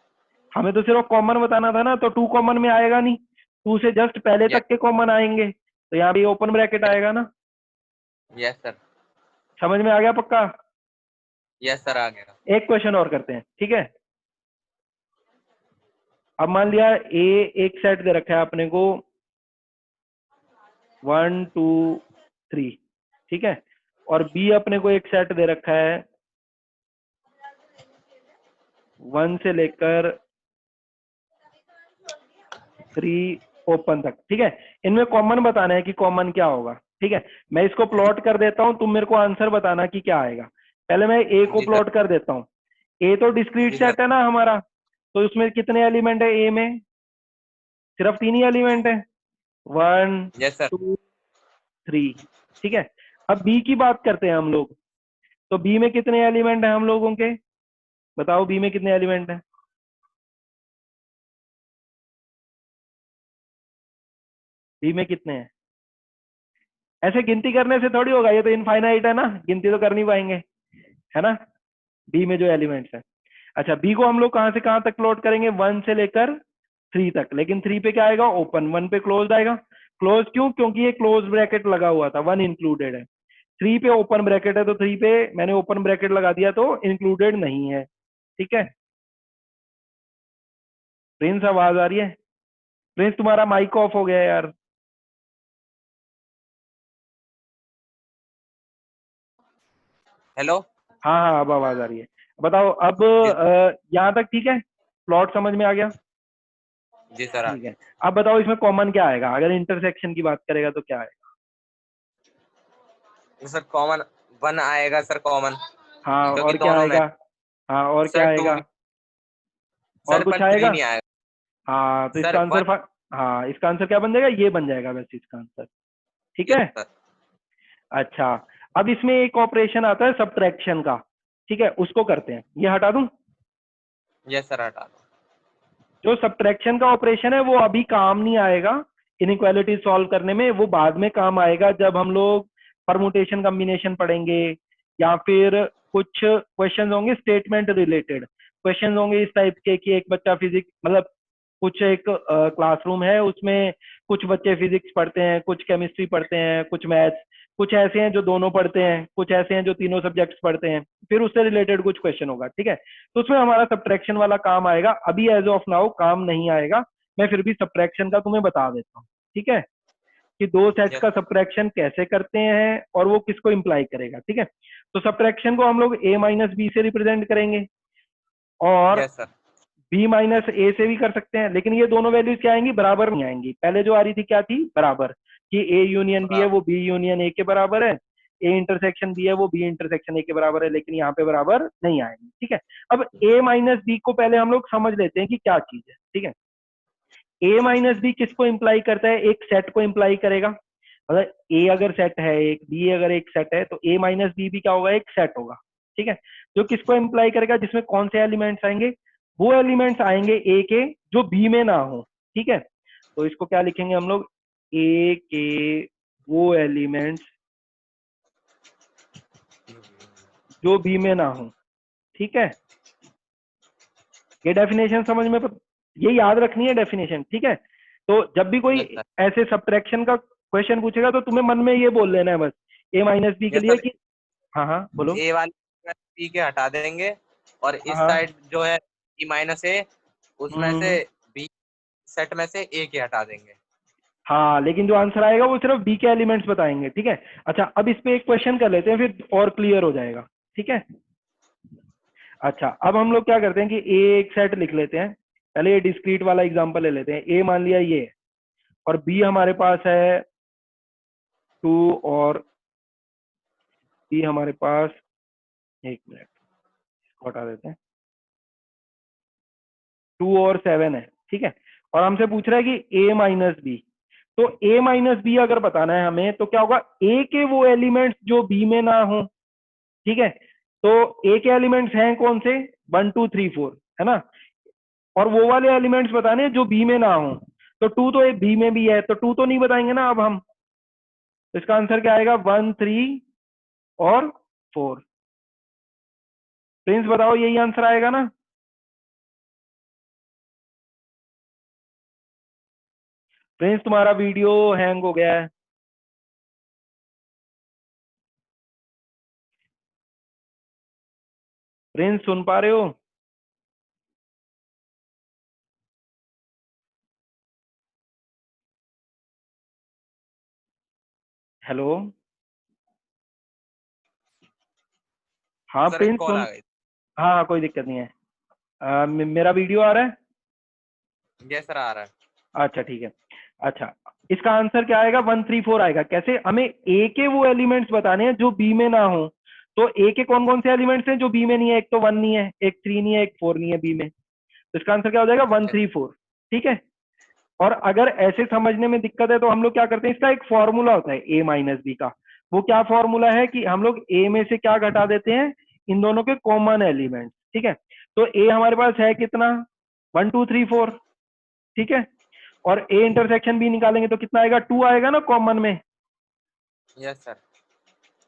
हमें तो सिर्फ कॉमन बताना था ना, तो 2 कॉमन में आएगा नहीं, 2 से जस्ट पहले यस। तक के कॉमन आएंगे, तो यहाँ पे ओपन ब्रैकेट आएगा ना। Yes sir. समझ में आ गया पक्का? यस सर, आ गया। एक क्वेश्चन और करते हैं, ठीक है। अब मान लिया ए एक सेट दे रखा है अपने को 1 2 3, ठीक है, और बी अपने को एक सेट दे रखा है 1 से लेकर 3 ओपन तक, ठीक है। इनमें कॉमन बताना है कि कॉमन क्या होगा, ठीक है। मैं इसको प्लॉट कर देता हूं, तुम मेरे को आंसर बताना कि क्या आएगा। पहले मैं ए को जी सर। प्लॉट कर देता हूँ। ए तो डिस्क्रीट जी सर। सेट है ना हमारा, तो उसमें कितने एलिमेंट है ए में? सिर्फ 3 ही एलिमेंट है, 1 यस सर। 2 3, ठीक है। अब बी की बात करते हैं हम लोग, तो बी में कितने एलिमेंट है हम लोगों के? बताओ बी में कितने एलिमेंट है? बी में कितने हैं? ऐसे गिनती करने से थोड़ी होगा, ये तो इनफाइनाइट है ना, गिनती तो कर नहीं पाएंगे, है ना, बी में जो एलिमेंट्स है। अच्छा, बी को हम लोग कहां से कहां तक प्लॉट करेंगे? 1 से लेकर 3 तक, लेकिन 3 पे क्या आएगा? ओपन। 1 पे क्लोज आएगा। क्लोज क्यों? क्योंकि ये क्लोज ब्रैकेट लगा हुआ था, 1 इंक्लूडेड है। 3 पे ओपन ब्रैकेट है, तो 3 पे मैंने ओपन ब्रैकेट लगा दिया, तो इंक्लूडेड नहीं है, ठीक है। प्रिंस आवाज आ रही है? प्रिंस तुम्हारा माइक ऑफ हो गया यार। हेलो। हाँ हाँ, अब आवाज आ रही है। बताओ अब जी। यहाँ तक ठीक है, प्लॉट समझ में आ गया? जी सर, आ ठीक है। गया। अब बताओ इसमें कॉमन क्या आएगा, अगर इंटरसेक्शन की बात करेगा तो क्या आएगा? सर कॉमन 1 आएगा सर, कॉमन, हाँ, क्योंकि और क्या दोनों में। आएगा? हाँ, और सर क्या 2 आएगा? भी। और सर कुछ पर 3 आएगा? नहीं आएगा। हाँ, तो सर इसका 1। आंसर हाँ, इसका आंसर क्या बन जाएगा? ये बन जाएगा वैसे इसका आंसर, ठीक यस है। सर। अच्छा, अब इसमें एक ऑपरेशन आता है सब्ट्रैक्शन का, ठीक है, उसको करते हैं। ये हटा दूं? यस सर, हटा दो। जो सब्ट्रैक्शन का ऑपरेशन है वो अभी काम नहीं आएगा इनइक्वालिटी सॉल्व करने में, वो बाद में काम आएगा जब हम लोग परमुटेशन कॉम्बिनेशन पढ़ेंगे, या फिर कुछ क्वेश्चन होंगे स्टेटमेंट रिलेटेड, क्वेश्चन होंगे इस टाइप के कि एक बच्चा फिजिक्स, मतलब कुछ एक क्लासरूम है, उसमें कुछ बच्चे फिजिक्स पढ़ते हैं, कुछ केमिस्ट्री पढ़ते हैं, कुछ मैथ्स, कुछ ऐसे हैं जो दोनों पढ़ते हैं, कुछ ऐसे हैं जो तीनों सब्जेक्ट्स पढ़ते हैं, फिर उससे रिलेटेड कुछ क्वेश्चन होगा, ठीक है। तो उसमें हमारा सब्ट्रैक्शन वाला काम आएगा, अभी एज ऑफ नाउ काम नहीं आएगा। मैं फिर भी सब्ट्रैक्शन का तुम्हें बता देता हूँ, ठीक है, कि दो सेट्स यस का सर। सब्ट्रैक्शन कैसे करते हैं और वो किसको इंप्लाई करेगा, ठीक है। तो सब्ट्रैक्शन को हम लोग a माइनस बी से रिप्रेजेंट करेंगे, और यस सर। b माइनस ए से भी कर सकते हैं, लेकिन ये दोनों वैल्यूज क्या आएंगी? बराबर नहीं आएंगी। पहले जो आ रही थी क्या थी? बराबर, कि a यूनियन b है बराबर। वो b यूनियन a के बराबर है, a इंटरसेक्शन b है वो b इंटरसेक्शन a के बराबर है, लेकिन यहाँ पे बराबर नहीं आएंगी, ठीक है। अब a माइनस b को पहले हम लोग समझ लेते हैं कि क्या चीज है, ठीक है। a माइनस बी किसको इंप्लाई करता है? एक सेट को इंप्लाई करेगा। मतलब a अगर सेट है, एक b अगर एक सेट है, तो a माइनस बी भी क्या होगा? एक सेट होगा, ठीक है। जो किसको इंप्लाई करेगा? जिसमें कौन से एलिमेंट्स आएंगे? वो एलिमेंट्स आएंगे a के जो b में ना हो, ठीक है। तो इसको क्या लिखेंगे हम लोग, ए के वो एलिमेंट्स जो बी में ना हो। ठीक है, ये डेफिनेशन समझ में, ये याद रखनी है डेफिनेशन। ठीक है, तो जब भी कोई यस सर। ऐसे सब्ट्रैक्शन का क्वेश्चन पूछेगा तो तुम्हें मन में ये बोल लेना है बस, ए माइनस बी के यस लिए सर, कि, हाँ हाँ बोलो। ए वाले बी के हटा देंगे और हाँ इस हाँ। साइड जो है ई माइनस ए, उसमें से हम्म। बी सेट में से ए के हटा देंगे। हाँ, लेकिन जो आंसर आएगा वो सिर्फ बी के एलिमेंट्स बताएंगे। ठीक है, अच्छा अब इस पे एक क्वेश्चन कर लेते हैं, फिर और क्लियर हो जाएगा। ठीक है, अच्छा अब हम लोग क्या करते हैं कि ए एक सेट लिख लेते हैं। पहले ये डिस्क्रीट वाला एग्जांपल ले लेते हैं। ए मान लिया ये है, और बी हमारे पास है 2, और बी हमारे पास, एक मिनट इसको हटा देते हैं, 2 और 7 है। ठीक है, और हमसे पूछ रहा है कि ए माइनस बी। तो ए माइनस बी अगर बताना है हमें तो क्या होगा, ए के वो एलिमेंट्स जो बी में ना हो। ठीक है, तो ए के एलिमेंट्स हैं कौन से, 1 2 3 4, है ना, और वो वाले एलिमेंट्स बताने हैं जो बी में ना हो। तो 2 तो बी में भी है, तो 2 तो नहीं बताएंगे ना अब हम। तो इसका आंसर क्या आएगा, 1 3 और 4। प्रिंस बताओ, यही आंसर आएगा ना। प्रिंस तुम्हारा वीडियो हैंग हो गया है। प्रिंस सुन पा रहे हो। हेलो। हाँ सर एक प्रिंस कॉल सुन, आ गई। हाँ हाँ कोई दिक्कत नहीं है। मेरा वीडियो आ रहा है। यस सर, आ रहा है। अच्छा ठीक है, अच्छा इसका आंसर क्या आएगा, 1 3 4 आएगा। कैसे, हमें ए के वो एलिमेंट्स बताने हैं जो बी में ना हो। तो ए के कौन कौन से एलिमेंट्स हैं जो बी में नहीं है, एक तो 1 नहीं है, एक 3 नहीं है, एक 4 नहीं है बी में। तो इसका आंसर क्या हो जाएगा, 1 यस 3 4। ठीक है, और अगर ऐसे समझने में दिक्कत है तो हम लोग क्या करते हैं, इसका एक फॉर्मूला होता है ए माइनस बी का। वो क्या फॉर्मूला है कि हम लोग ए में से क्या घटा देते हैं, इन दोनों के कॉमन एलिमेंट। ठीक है, तो ए हमारे पास है कितना, 1 2 3 4। ठीक है, और ए इंटरसेक्शन बी निकालेंगे तो कितना आएगा, 2 आएगा ना कॉमन में। Yes sir.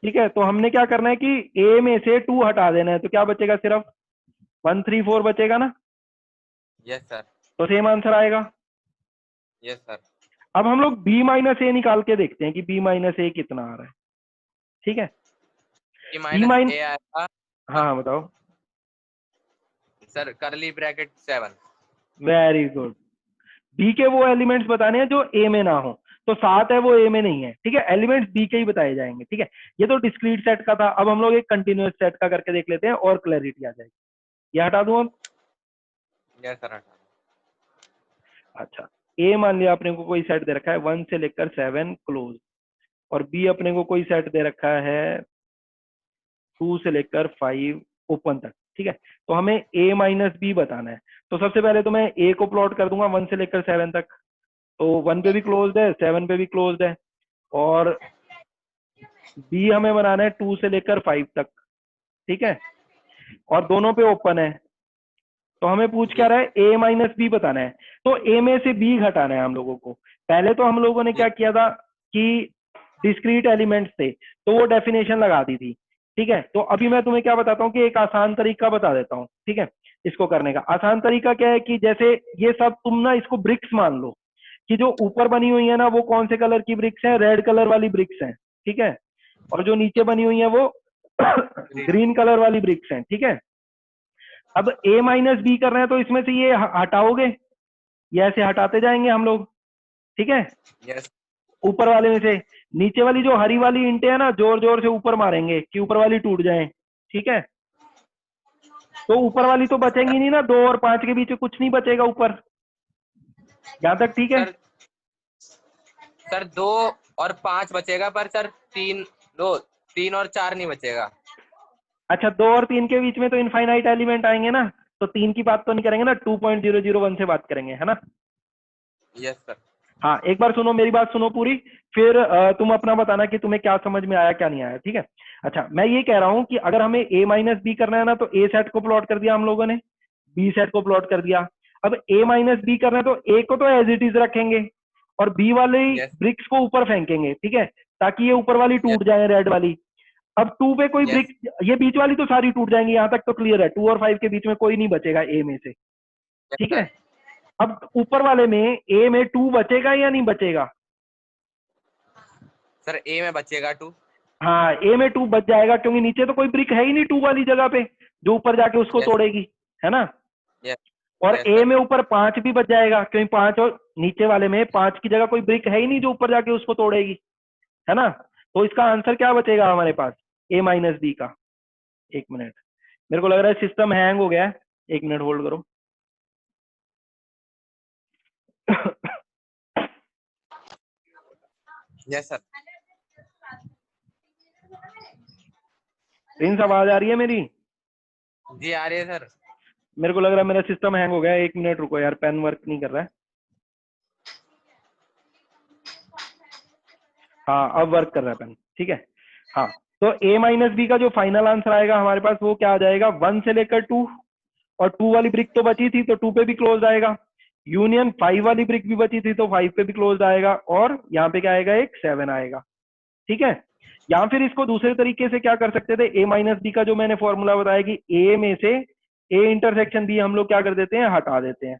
ठीक है, तो हमने क्या करना है कि ए में से 2 हटा देना है, तो क्या बचेगा, सिर्फ 1 3 4 बचेगा ना। Yes sir. तो सेम आंसर आएगा। Yes sir. अब हम लोग बी माइनस ए निकाल के देखते हैं कि बी माइनस ए कितना आ रहा है। ठीक है, ई बी माइनस माइन, ए आएगा हाँ हाँ बताओ। सर, करली ब्रैकेट 7। वेरी गुड, बी के वो एलिमेंट्स बताने हैं जो ए में ना हो। तो 7 है वो ए में नहीं है। ठीक है, एलिमेंट्स बी के ही बताए जाएंगे। ठीक है, ये तो डिस्क्रीट सेट का था। अब हम लोग एक कंटिन्यूअस सेट का करके देख लेते हैं और क्लैरिटी आ जाएगी। ये हटा दूं अब। यस सर, हटा। अच्छा, ए मान लिया अपने को कोई सेट दे रखा है 1 से लेकर 7 क्लोज, और बी अपने को कोई सेट दे रखा है 2 से लेकर 5 ओपन तक। ठीक है, तो हमें ए माइनस बी बताना है। तो सबसे पहले तो मैं ए को प्लॉट कर दूंगा 1 से लेकर 7 तक। तो 1 पे भी क्लोज्ड है, 7 पे भी क्लोज्ड है, और बी हमें बनाना है 2 से लेकर 5 तक। ठीक है, और दोनों पे ओपन है। तो हमें पूछ क्या जी रहा है, ए माइनस बी बताना है। तो ए में से बी घटाना है हम लोगों को। पहले तो हम लोगों ने जी। क्या किया था कि डिस्क्रीट एलिमेंट्स थे तो वो डेफिनेशन लगा दी थी। ठीक है, तो अभी मैं तुम्हें क्या बताता हूँ कि एक आसान तरीका बता देता हूँ। ठीक है, इसको करने का आसान तरीका क्या है कि जैसे ये सब तुम ना इसको ब्रिक्स मान लो, कि जो ऊपर बनी हुई है ना वो कौन से कलर की ब्रिक्स है, रेड कलर वाली ब्रिक्स हैं। ठीक है, और जो नीचे बनी हुई है वो ग्रीन। ग्रीन कलर वाली ब्रिक्स हैं। ठीक है, अब ए माइनस बी कर रहे हैं तो इसमें से ये हटाओगे, ये ऐसे हटाते जाएंगे हम लोग। ठीक है, यस। ऊपर वाले में से नीचे वाली जो हरी वाली इंटे है ना, जोर जोर से ऊपर मारेंगे कि ऊपर वाली टूट जाए। ठीक है, तो ऊपर वाली तो बचेंगी नहीं ना, 2 और 5 के बीच में कुछ नहीं बचेगा ऊपर। यहां तक ठीक है। सर सर 2 और 5 बचेगा, पर सर 3 और 4 नहीं बचेगा। अच्छा, 2 और 3 के बीच में तो इनफाइनाइट एलिमेंट आएंगे ना, तो 3 की बात तो नहीं करेंगे ना, 2.001 से बात करेंगे, है ना। Yes sir. हाँ, एक बार सुनो, मेरी बात सुनो पूरी, फिर तुम अपना बताना कि तुम्हें क्या समझ में आया क्या नहीं आया। ठीक है, अच्छा मैं ये कह रहा हूं कि अगर हमें ए माइनस बी करना है ना, तो ए सेट को प्लॉट कर दिया हम लोगों ने, बी सेट को प्लॉट कर दिया। अब a माइनस बी करना है तो a को तो एज इट इज रखेंगे और b वाले यस ब्रिक्स को ऊपर फेंकेंगे, ठीक है, ताकि ये ऊपर वाली यस टूट जाए रेड वाली। अब 2 पे कोई यस ब्रिक, ये बीच वाली तो सारी टूट जाएंगी, यहां तक तो क्लियर है, 2 और 5 के बीच में कोई नहीं बचेगा a में से, यस ठीक सर। है। अब ऊपर वाले में a में 2 बचेगा या नहीं बचेगा? सर ए में बचेगा 2। हाँ, a में 2 बच जाएगा क्योंकि नीचे तो कोई ब्रिक है ही नहीं 2 वाली जगह पे जो ऊपर जाके उसको यस तोड़ेगी, है ना। यस और यस a सर। में ऊपर 5 भी बच जाएगा क्योंकि 5 और नीचे वाले में 5 की जगह कोई ब्रिक है ही नहीं जो ऊपर जाके उसको तोड़ेगी, है ना। तो इसका आंसर क्या बचेगा हमारे पास, a माइनस बी का। एक मिनट, मेरे को लग रहा है सिस्टम हैंग हो गया है, एक मिनट होल्ड करो। Yes sir. प्रिंस, आवाज आ रही है मेरी? जी आ रही है सर। मेरे को लग रहा है मेरा सिस्टम हैंग हो गया है, एक मिनट रुको यार, पेन वर्क नहीं कर रहा है। हाँ, अब वर्क कर रहा है पेन, ठीक है। हाँ, तो a माइनस बी का जो फाइनल आंसर आएगा हमारे पास वो क्या आ जाएगा, 1 से लेकर 2, और 2 वाली ब्रिक तो बची थी तो 2 पे भी क्लोज आएगा, यूनियन 5 वाली ब्रिक भी बची थी तो 5 पे भी क्लोज आएगा, और यहाँ पे क्या आएगा, एक 7 आएगा, ठीक है। या फिर इसको दूसरे तरीके से क्या कर सकते थे, a माइनस बी का जो मैंने फॉर्मूला बताया कि a में से a इंटरसेक्शन b हम लोग क्या कर देते हैं, हटा देते हैं,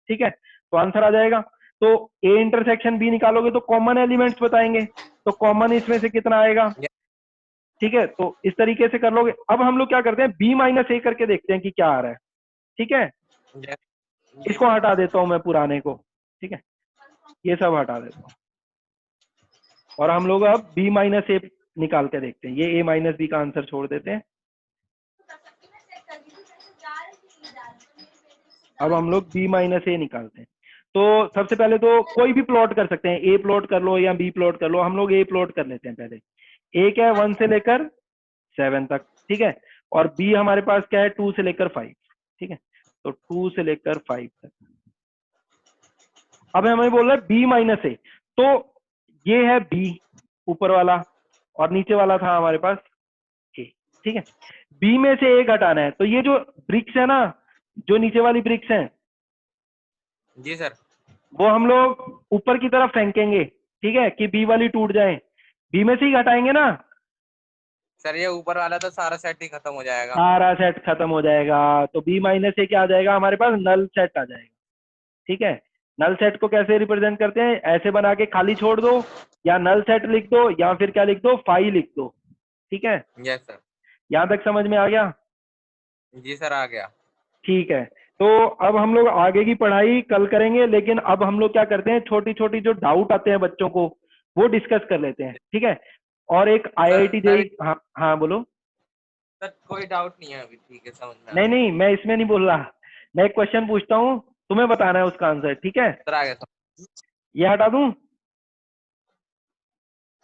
ठीक है, तो आंसर आ जाएगा। तो a इंटरसेक्शन b निकालोगे तो कॉमन एलिमेंट्स बताएंगे, तो कॉमन इसमें से कितना आएगा, ठीक है, तो इस तरीके से कर लोगे। अब हम लोग क्या करते हैं, b माइनस ए करके देखते हैं कि क्या आ रहा है, ठीक है। यस जी इसको सर। हटा देता हूं मैं पुराने को, ठीक है, ये सब हटा देता हूँ, और हम लोग अब b माइनस ए निकाल के देखते हैं, ये a माइनस बी का आंसर छोड़ देते हैं। अब हम लोग b माइनस ए निकालते हैं। तो सबसे पहले तो कोई भी प्लॉट कर सकते हैं, a प्लॉट कर लो या b प्लॉट कर लो, हम लोग a प्लॉट कर लेते हैं पहले। a क्या है, 1 से लेकर 7 तक, ठीक है, और b हमारे पास क्या है, 2 से लेकर 5, ठीक है, तो 2 से लेकर 5 तक। अब हमें बोल रहा है b माइनस ए, तो ये है b ऊपर वाला, और नीचे वाला था हमारे पास a, ठीक है। b में से एक हटाना है, तो ये जो ब्रिक्स है ना, जो नीचे वाली ब्रिक्स हैं, जी सर। वो हम लोग ऊपर की तरफ फेंकेंगे, ठीक है, कि बी वाली टूट जाए, बी में से ही हटाएंगे ना, सर ये ऊपर वाला तो सारा सेट ही खत्म हो जाएगा। सारा सेट खत्म हो जाएगा, तो बी माइनस से क्या आ जाएगा हमारे पास, नल सेट आ जाएगा, ठीक है। नल सेट को कैसे रिप्रेजेंट करते हैं, ऐसे बना के खाली छोड़ दो, या नल सेट लिख दो, या फिर क्या लिख दो, फाई लिख दो, ठीक है। Yes sir. यहां तक समझ में आ गया? जी सर आ गया। ठीक है, तो अब हम लोग आगे की पढ़ाई कल करेंगे, लेकिन अब हम लोग क्या करते हैं, छोटी छोटी जो डाउट आते हैं बच्चों को वो डिस्कस कर लेते हैं, ठीक है। और एक सर आईआईटी सर जेई, हाँ हाँ बोलो। सर कोई डाउट नहीं है अभी, ठीक है समझ में आ नहीं गया। नहीं, मैं इसमें नहीं बोल रहा, मैं एक क्वेश्चन पूछता हूँ, तुम्हें बताना है उसका आंसर, ठीक है। सर आ गया ये हटा दूं,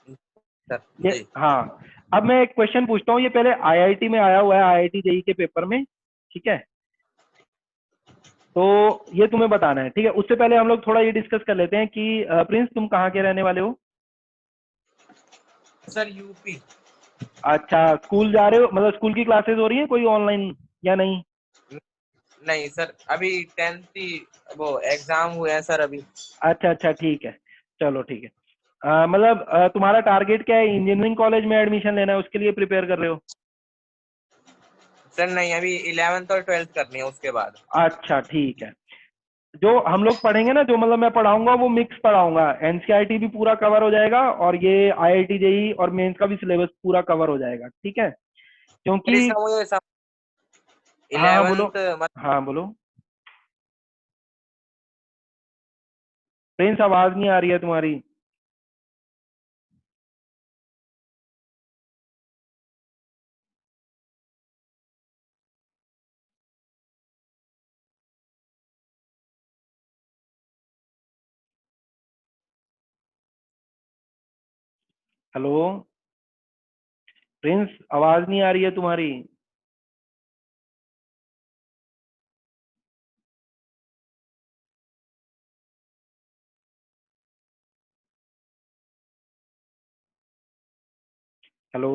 सर। ये, जी हाँ। अब मैं एक क्वेश्चन पूछता हूँ, ये पहले आईआईटी में आया हुआ है, आईआईटी जेई के पेपर में, ठीक है। तो ये तुम्हें बताना है, ठीक है। उससे पहले हम लोग थोड़ा ये डिस्कस कर लेते हैं कि प्रिंस, तुम कहाँ के रहने वाले हो? Sir UP. अच्छा, स्कूल जा रहे हो, मतलब स्कूल की क्लासेस हो रही है कोई ऑनलाइन या नहीं? नहीं सर अभी 10th ही वो एग्जाम हुए हैं सर अभी। अच्छा अच्छा, ठीक है, चलो ठीक है। मतलब तुम्हारा टारगेट क्या है, इंजीनियरिंग कॉलेज में एडमिशन लेना है, उसके लिए प्रिपेयर कर रहे हो? सर नहीं अभी 11th और 12th करनी है उसके बाद। अच्छा ठीक है। जो हम लोग पढ़ेंगे ना, जो मतलब मैं पढ़ाऊंगा वो मिक्स पढ़ाऊंगा, एनसीईआरटी भी पूरा कवर हो जाएगा और ये आईआईटी जेई और मेंस का भी सिलेबस पूरा कवर हो जाएगा, ठीक है, सर क्योंकि, इसका मुझे सब हाँ हाँ बोलो, 11th हाँ बोलो। प्रिंस, आवाज नहीं आ रही है तुम्हारी। हेलो प्रिंस, आवाज नहीं आ रही है तुम्हारी। हेलो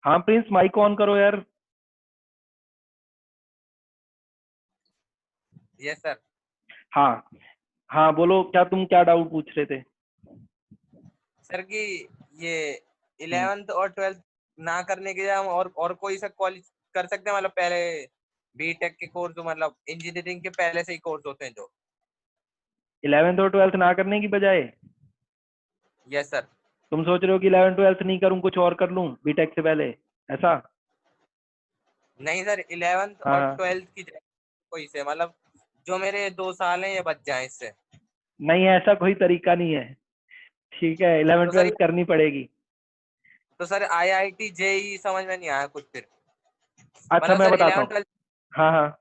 हाँ प्रिंस, माइक ऑन करो यार। Yes sir. हाँ हाँ, बोलो, क्या तुम क्या डाउट पूछ रहे थे? सर कि ये हम्म। 11th और 12th ना करने के लिए हम और कोई सा कॉलेज कर सकते हैं, मतलब पहले बीटेक के कोर्स, मतलब इंजीनियरिंग के पहले से ही कोर्स होते हैं जो। 11th और 12th ना करने की बजाय यस सर। तुम सोच रहे हो कि 11th 12th नहीं करूँ, कुछ और कर लूँ बीटेक से पहले, ऐसा? नहीं सर, 11th हाँ और हाँ। 12th की जगह कोई से, मतलब जो मेरे 2 साल हैं ये बच जाए इससे। नहीं, ऐसा कोई तरीका नहीं है। ठीक है, 11th तो सर 12th करनी पड़ेगी। तो सर आईआईटी जेई समझ में नहीं आया कुछ फिर। अच्छा, मतलब मैं सर बताता 11 हूँ। 12 हाँ हाँ।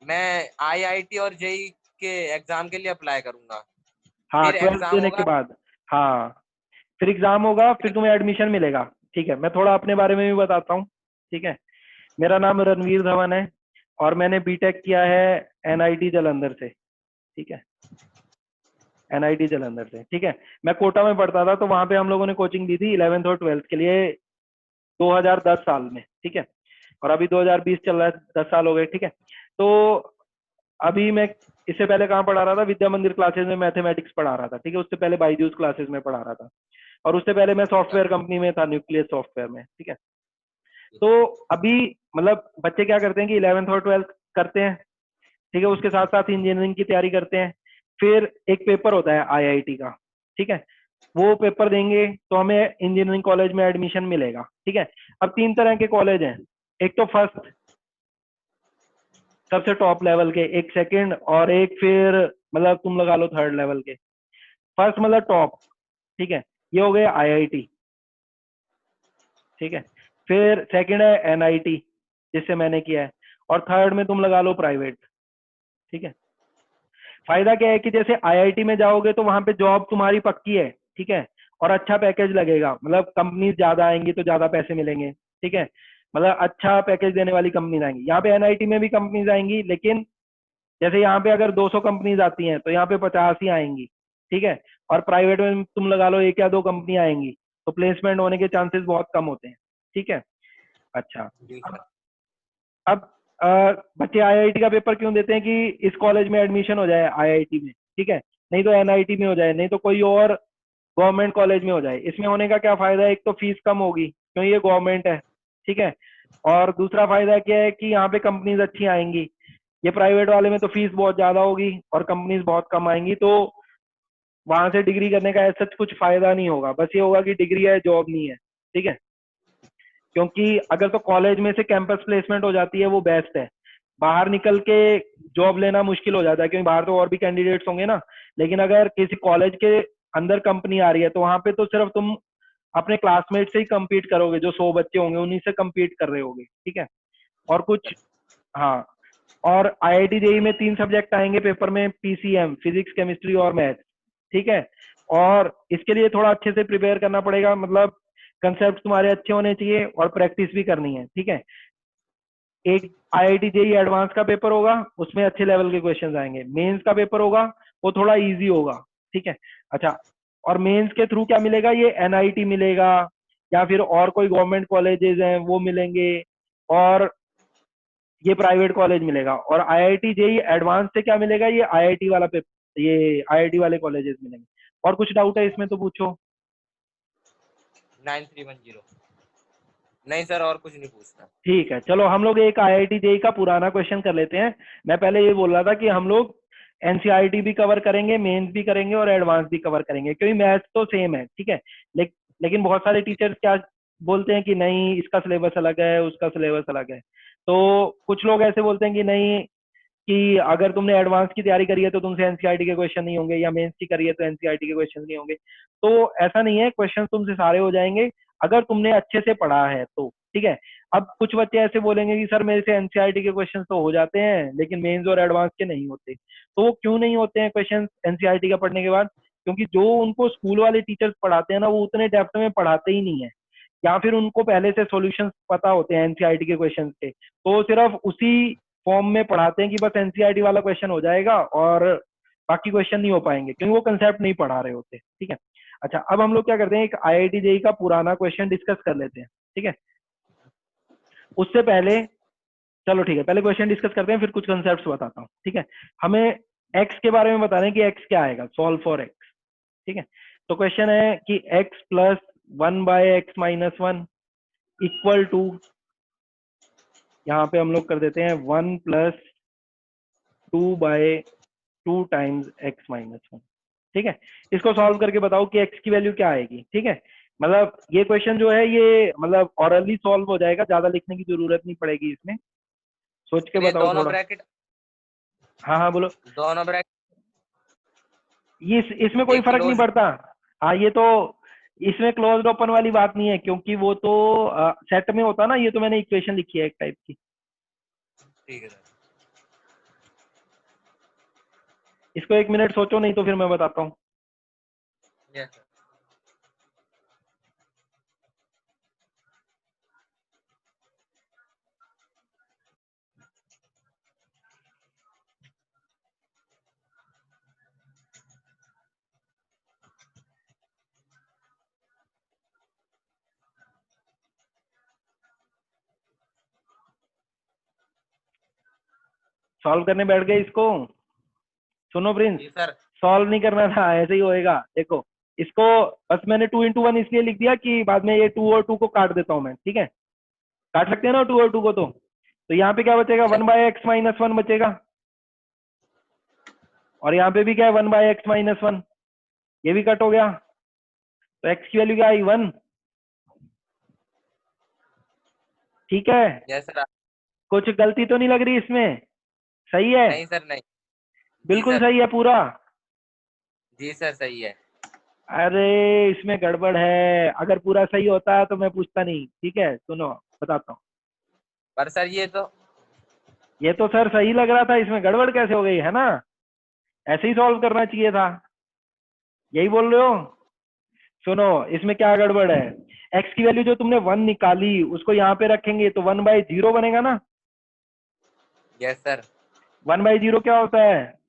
मैं आईआईटी और जेई के एग्जाम के लिए अप्लाई करूंगा, हाँ, फिर 12th एग्जाम देने के होगा। बाद। हाँ, फिर एग्जाम होगा, फिर फिर तुम्हें एडमिशन मिलेगा। ठीक है, मैं थोड़ा अपने बारे में भी बताता हूँ। ठीक है, मेरा नाम रणवीर धवन है, और मैंने बीटेक किया है एनआईटी जालंधर से। ठीक है, एनआईटी जालंधर से। ठीक है, मैं कोटा में पढ़ता था, तो वहां पे हम लोगों ने कोचिंग दी थी 11th और 12th के लिए, 2010 साल में। ठीक है, और अभी 2020 चल रहा है, 10 साल हो गए। ठीक है, तो अभी मैं इससे पहले कहाँ पढ़ा रहा था? विद्या मंदिर क्लासेस में मैथमेटिक्स पढ़ा रहा था। ठीक है, उससे पहले बायजूस क्लासेस में पढ़ा रहा था, और उससे पहले मैं सॉफ्टवेयर कंपनी में था, न्यूक्लियस सॉफ्टवेयर में। ठीक है, तो अभी मतलब बच्चे क्या करते हैं कि 11th और 12th करते हैं, ठीक है, उसके साथ साथ इंजीनियरिंग की तैयारी करते हैं। फिर एक पेपर होता है आईआईटी का। ठीक है, वो पेपर देंगे तो हमें इंजीनियरिंग कॉलेज में एडमिशन मिलेगा। ठीक है, अब 3 तरह के कॉलेज हैं। एक तो फर्स्ट, सबसे टॉप लेवल के, एक सेकंड, और एक फिर मतलब तुम लगा लो थर्ड लेवल के। फर्स्ट मतलब टॉप। ठीक है, ये हो गए आईआईटी। ठीक है, फिर सेकंड है एनआईटी, जिससे मैंने किया है, और थर्ड में तुम लगा लो प्राइवेट। ठीक है, फायदा क्या है कि जैसे आईआईटी में जाओगे तो वहां पे जॉब तुम्हारी पक्की है। ठीक है, और अच्छा पैकेज लगेगा, मतलब कंपनीज ज्यादा आएंगी तो ज्यादा पैसे मिलेंगे। ठीक है, मतलब अच्छा पैकेज देने वाली कंपनीज आएंगी। यहाँ पे एनआईटी में भी कंपनीज आएंगी, लेकिन जैसे यहाँ पे अगर 200 कंपनीज आती हैं तो यहाँ पे 50 ही आएंगी। ठीक है, और प्राइवेट में तुम लगा लो एक या दो कंपनी आएंगी, तो प्लेसमेंट होने के चांसेस बहुत कम होते हैं। ठीक है, अच्छा। जी अब सर। अब बच्चे आईआईटी का पेपर क्यों देते हैं? कि इस कॉलेज में एडमिशन हो जाए आईआईटी में। ठीक है, नहीं तो एनआईटी में हो जाए, नहीं तो कोई और गवर्नमेंट कॉलेज में हो जाए। इसमें होने का क्या फायदा है? एक तो फीस कम होगी, क्योंकि ये गवर्नमेंट है। ठीक है, और दूसरा फायदा क्या है कि यहाँ पे कंपनीज अच्छी आएंगी। ये प्राइवेट वाले में तो फीस बहुत ज्यादा होगी और कंपनीज बहुत कम आएंगी, तो वहां से डिग्री करने का ऐसा कुछ फायदा नहीं होगा। बस ये होगा कि डिग्री है, जॉब नहीं है। ठीक है, क्योंकि अगर तो कॉलेज में से कैंपस प्लेसमेंट हो जाती है वो बेस्ट है। बाहर निकल के जॉब लेना मुश्किल हो जाता है, क्योंकि बाहर तो और भी कैंडिडेट्स होंगे ना। लेकिन अगर किसी कॉलेज के अंदर कंपनी आ रही है तो वहां पे तो सिर्फ तुम अपने क्लासमेट से ही compete करोगे, जो 100 बच्चे होंगे उन्हीं से compete कर रहे होगे। ठीक है, और कुछ, हाँ, और आईआईटी जेई में 3 सब्जेक्ट आएंगे पेपर में, पीसीएम, फिजिक्स केमिस्ट्री और मैथ। ठीक है, और इसके लिए थोड़ा अच्छे से प्रिपेयर करना पड़ेगा, मतलब कंसेप्ट तुम्हारे अच्छे होने चाहिए और प्रैक्टिस भी करनी है। ठीक है, एक आईआईटी जेई एडवांस का पेपर होगा, उसमें अच्छे लेवल के क्वेश्चन आएंगे। मेंस का पेपर होगा, वो थोड़ा इजी होगा। ठीक है, अच्छा, और मेंस के थ्रू क्या मिलेगा? ये एनआईटी मिलेगा, या फिर और कोई गवर्नमेंट कॉलेजेस हैं वो मिलेंगे, और ये प्राइवेट कॉलेज मिलेगा। और आईआईटी जेई एडवांस से क्या मिलेगा? ये आईआईटी वाला पेपर, ये आईआईटी वाले कॉलेजेस मिलेंगे। और कुछ डाउट है इसमें तो पूछो। 9310। नहीं सर, और कुछ नहीं पूछना। ठीक है, चलो हम लोग एक आईआईटी जेई का पुराना क्वेश्चन कर लेते हैं। मैं पहले ये बोल रहा था कि हम लोग एनसीईआरटी भी कवर करेंगे, मेंस भी करेंगे, और एडवांस भी कवर करेंगे, क्योंकि मैथ्स तो सेम है। ठीक है, लेकिन बहुत सारे टीचर्स क्या बोलते हैं कि नहीं, इसका सिलेबस अलग है, उसका सिलेबस अलग है। तो कुछ लोग ऐसे बोलते हैं कि नहीं, कि अगर तुमने एडवांस की तैयारी करी है तो तुमसे एनसीईआरटी के क्वेश्चन नहीं होंगे, या मेंस की करी है तो एनसीईआरटी के क्वेश्चन नहीं होंगे। तो ऐसा नहीं है, क्वेश्चन तुमसे सारे हो जाएंगे अगर तुमने अच्छे से पढ़ा है तो। ठीक है, अब कुछ बच्चे ऐसे बोलेंगे कि सर मेरे से एनसीईआरटी के क्वेश्चन तो हो जाते हैं लेकिन मेंस और एडवांस के नहीं होते। तो वो क्यों नहीं होते हैं क्वेश्चन एनसीईआरटी का पढ़ने के बाद? क्योंकि जो उनको स्कूल वाले टीचर्स पढ़ाते हैं ना, वो उतने डेप्थ में पढ़ाते ही नहीं है, या फिर उनको पहले से सॉल्यूशंस पता होते हैं एनसीईआरटी के क्वेश्चन के, तो वो सिर्फ उसी फॉर्म में पढ़ाते हैं कि बस एनसीईआरटी वाला क्वेश्चन हो जाएगा और बाकी क्वेश्चन नहीं हो पाएंगे, क्योंकि वो कंसेप्ट नहीं पढ़ा रहे होते। ठीक है, अच्छा, अब हम लोग क्या करते हैं, एक आईआईटी जेई का पुराना क्वेश्चन डिस्कस कर लेते हैं। ठीक है, उससे पहले चलो ठीक है, पहले क्वेश्चन डिस्कस करते हैं, फिर कुछ कंसेप्ट बताता हूँ। ठीक है, हमें एक्स के बारे में बताना है कि एक्स क्या आएगा, सॉल्व फॉर एक्स। ठीक है, तो क्वेश्चन है कि x plus 1/x-1 equal to, यहाँ पे हम लोग कर देते हैं 1 + 2/2 टाइम्स x-1। ठीक है, इसको सॉल्व करके बताओ कि x की वैल्यू क्या आएगी। ठीक है, मतलब ये क्वेश्चन जो है ये मतलब ऑरली सॉल्व हो जाएगा, ज्यादा लिखने की जरूरत नहीं पड़ेगी इसमें, सोच के ये बताओ दोनों थोड़ा। ब्रैकेट, हाँ हाँ बोलो। दोनों ब्रैकेट ये इसमें कोई एक फर्क नहीं क्लोज। पड़ता। हाँ ये तो, इसमें क्लोज्ड ओपन वाली बात नहीं है, क्योंकि वो तो सेट में होता ना, ये तो मैंने इक्वेशन लिखी है एक टाइप की। ठीक है सर। इसको 1 मिनट सोचो, नहीं तो फिर मैं बताता हूँ। Yes sir. सॉल्व करने बैठ गए इसको। सुनो प्रिंस, जी सर। सॉल्व नहीं करना था, ऐसे ही होएगा। देखो इसको, बस मैंने 2 × 1 इसलिए लिख दिया कि बाद में ये 2 और 2 को काट देता हूँ मैं। ठीक है, काट सकते हैं ना 2 और 2 को, तो यहाँ पे क्या बचेगा, यस 1/x-1 बचेगा, और यहाँ पे भी क्या है 1/x-1, ये भी कट हो गया, तो x की वैल्यू क्या आई, 1। ठीक है, यस सर। कुछ गलती तो नहीं लग रही इसमें, सही है, नहीं सर नहीं। जी बिल्कुल सर। सही है पूरा। जी सर सही है। अरे इसमें गड़बड़ है, अगर पूरा सही होता तो मैं पूछता नहीं। ठीक है सुनो, बताता हूँ। पर सर ये तो सर सही लग रहा था, इसमें गड़बड़ कैसे हो गई है ना, ऐसे ही सॉल्व करना चाहिए था, यही बोल रहे हो। सुनो, इसमें क्या गड़बड़ है, एक्स की वैल्यू जो तुमने 1 निकाली उसको यहाँ पे रखेंगे तो 1/0 बनेगा ना। Yes sir. 1/0 क्या होता है,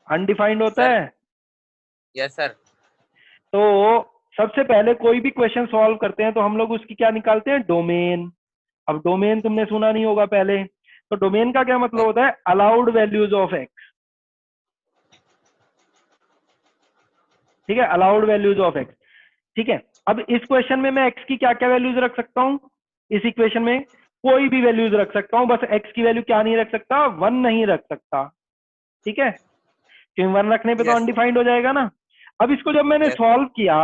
अनडिफाइंड होता सर है। Yes sir. तो सबसे पहले कोई भी क्वेश्चन सॉल्व करते हैं तो हम लोग उसकी क्या निकालते हैं, डोमेन। अब डोमेन तुमने सुना नहीं होगा पहले, तो डोमेन का क्या मतलब नहीं। होता है, अलाउड वैल्यूज ऑफ एक्स। ठीक है, अलाउड वैल्यूज ऑफ एक्स। ठीक है, अब इस क्वेश्चन में मैं एक्स की क्या क्या वैल्यूज रख सकता हूं, इस इक्वेशन में कोई भी वैल्यूज रख सकता हूं, बस एक्स की वैल्यू क्या नहीं रख सकता, 1 नहीं रख सकता। ठीक है, क्योंकि 1 रखने पे तो यस अनडिफाइंड हो जाएगा ना। अब इसको जब मैंने यस सॉल्व किया,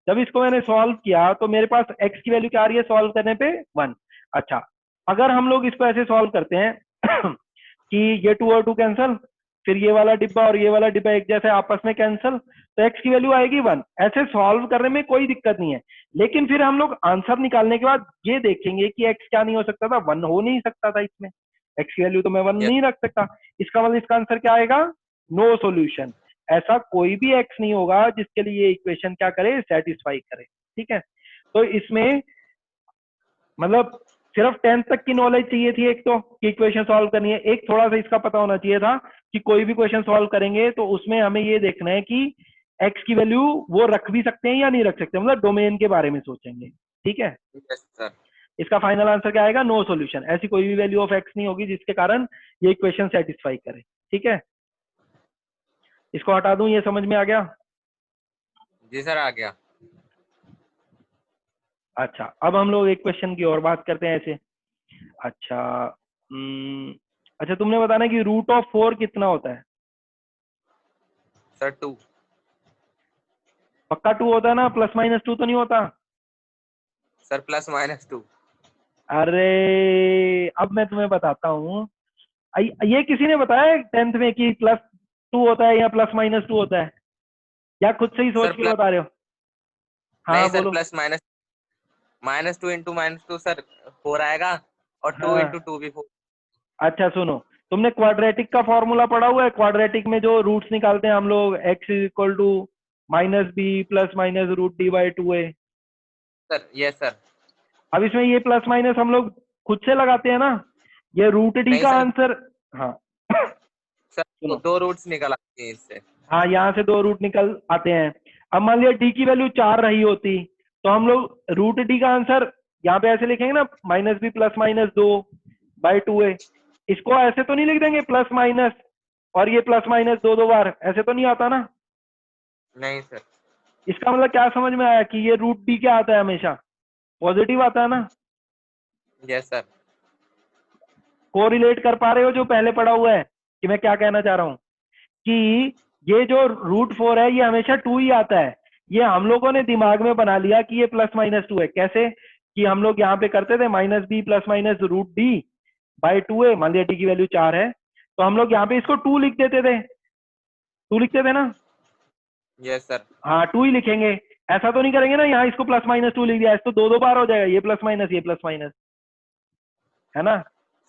जब इसको मैंने सॉल्व किया तो मेरे पास एक्स की वैल्यू क्या आ रही है सॉल्व करने पे, 1। अच्छा, अगर हम लोग इसको ऐसे सॉल्व करते हैं कि ये 2 और 2 कैंसल, फिर ये वाला डिब्बा और ये वाला डिब्बा एक जैसे आपस में कैंसल, तो एक्स की वैल्यू आएगी 1। ऐसे सॉल्व करने में कोई दिक्कत नहीं है, लेकिन फिर हम लोग आंसर निकालने के बाद ये देखेंगे कि एक्स क्या नहीं हो सकता था, 1 हो नहीं सकता था इसमें, एक्स की वैल्यू तो मैं 1 यस। नहीं रख सकता। इसका मतलब इसका आंसर क्या आएगा, नो सॉल्यूशन। ऐसा कोई भी एक्स नहीं होगा जिसके लिए ये इक्वेशन क्या करे, सेटिस्फाई करे। ठीक है, तो इसमें मतलब सिर्फ 10th तक की नॉलेज चाहिए थी एक, तो कि इक्वेशन सॉल्व करनी है, एक थोड़ा सा इसका पता होना चाहिए था कि कोई भी क्वेश्चन सॉल्व करेंगे तो उसमें हमें ये देखना है कि एक्स की वैल्यू वो रख भी सकते हैं या नहीं रख सकते, मतलब डोमेन के बारे में सोचेंगे। ठीक है, यस सर। इसका फाइनल आंसर क्या आएगा, नो सॉल्यूशन। ऐसी कोई भी वैल्यू ऑफ एक्स नहीं होगी जिसके कारण ये इक्वेशन सेटिस्फाई करे। ठीक है, इसको हटा दूं, ये समझ में आ गया। जी सर आ गया। अच्छा, अब हम लोग एक क्वेश्चन की और बात करते हैं ऐसे। अच्छा, अच्छा तुमने बताना कि √4 कितना होता है। सर 2। पक्का 2 होता है ना, +-2 तो नहीं होता। सर +-2। अरे अब मैं तुम्हें बताता हूँ, ये किसी ने बताया 10th में कि +2 होता है या +-2 होता है, या खुद से ही सोच सर के प्लस, बता रहे हो। हाँ नहीं सर बोलो। प्लस माइनस, -2 × -2 सर 4 आएगा, और 2 × हाँ 2 भी 4। अच्छा सुनो, तुमने क्वाड्रेटिक का फॉर्मूला पढ़ा हुआ है, क्वाड्रेटिक में जो रूट्स निकालते हैं हम लोग, x = -b ± √d/2a। Sir yes sir. अब इसमें ये प्लस माइनस हम लोग खुद से लगाते हैं ना, ये √d नहीं का सर। आंसर। हाँ सर सुनो, दो रूट्स निकल आती हैं इससे। हाँ यहाँ से 2 रूट निकल आते हैं। अब मान लिया डी की वैल्यू 4 रही होती, तो हम लोग रूट डी का आंसर यहाँ पे ऐसे लिखेंगे ना, -b + -2/2a। इसको ऐसे तो नहीं लिख देंगे प्लस माइनस और ये प्लस माइनस दो बार, ऐसे तो नहीं आता ना। नहीं सर। इसका मतलब क्या समझ में आया कि ये रूट डी क्या आता है, हमेशा पॉजिटिव आता है ना। Yes sir. कोरिलेट कर पा रहे हो जो पहले पढ़ा हुआ है कि मैं क्या कहना चाह रहा हूँ, कि ये जो √4 है ये हमेशा 2 ही आता है। ये हम लोगों ने दिमाग में बना लिया कि ये +-2 है। कैसे कि हम लोग यहाँ पे करते थे -b + √d/2a। मान लिया डी की वैल्यू 4 है तो हम लोग यहाँ पे इसको 2 लिख देते थे, 2 लिखते थे ना। Yes sir. हाँ 2 ही लिखेंगे, ऐसा तो नहीं करेंगे ना यहाँ इसको +-2 लिख दिया, इसको दो बार हो जाएगा, ये प्लस माइनस ये प्लस माइनस, है ना।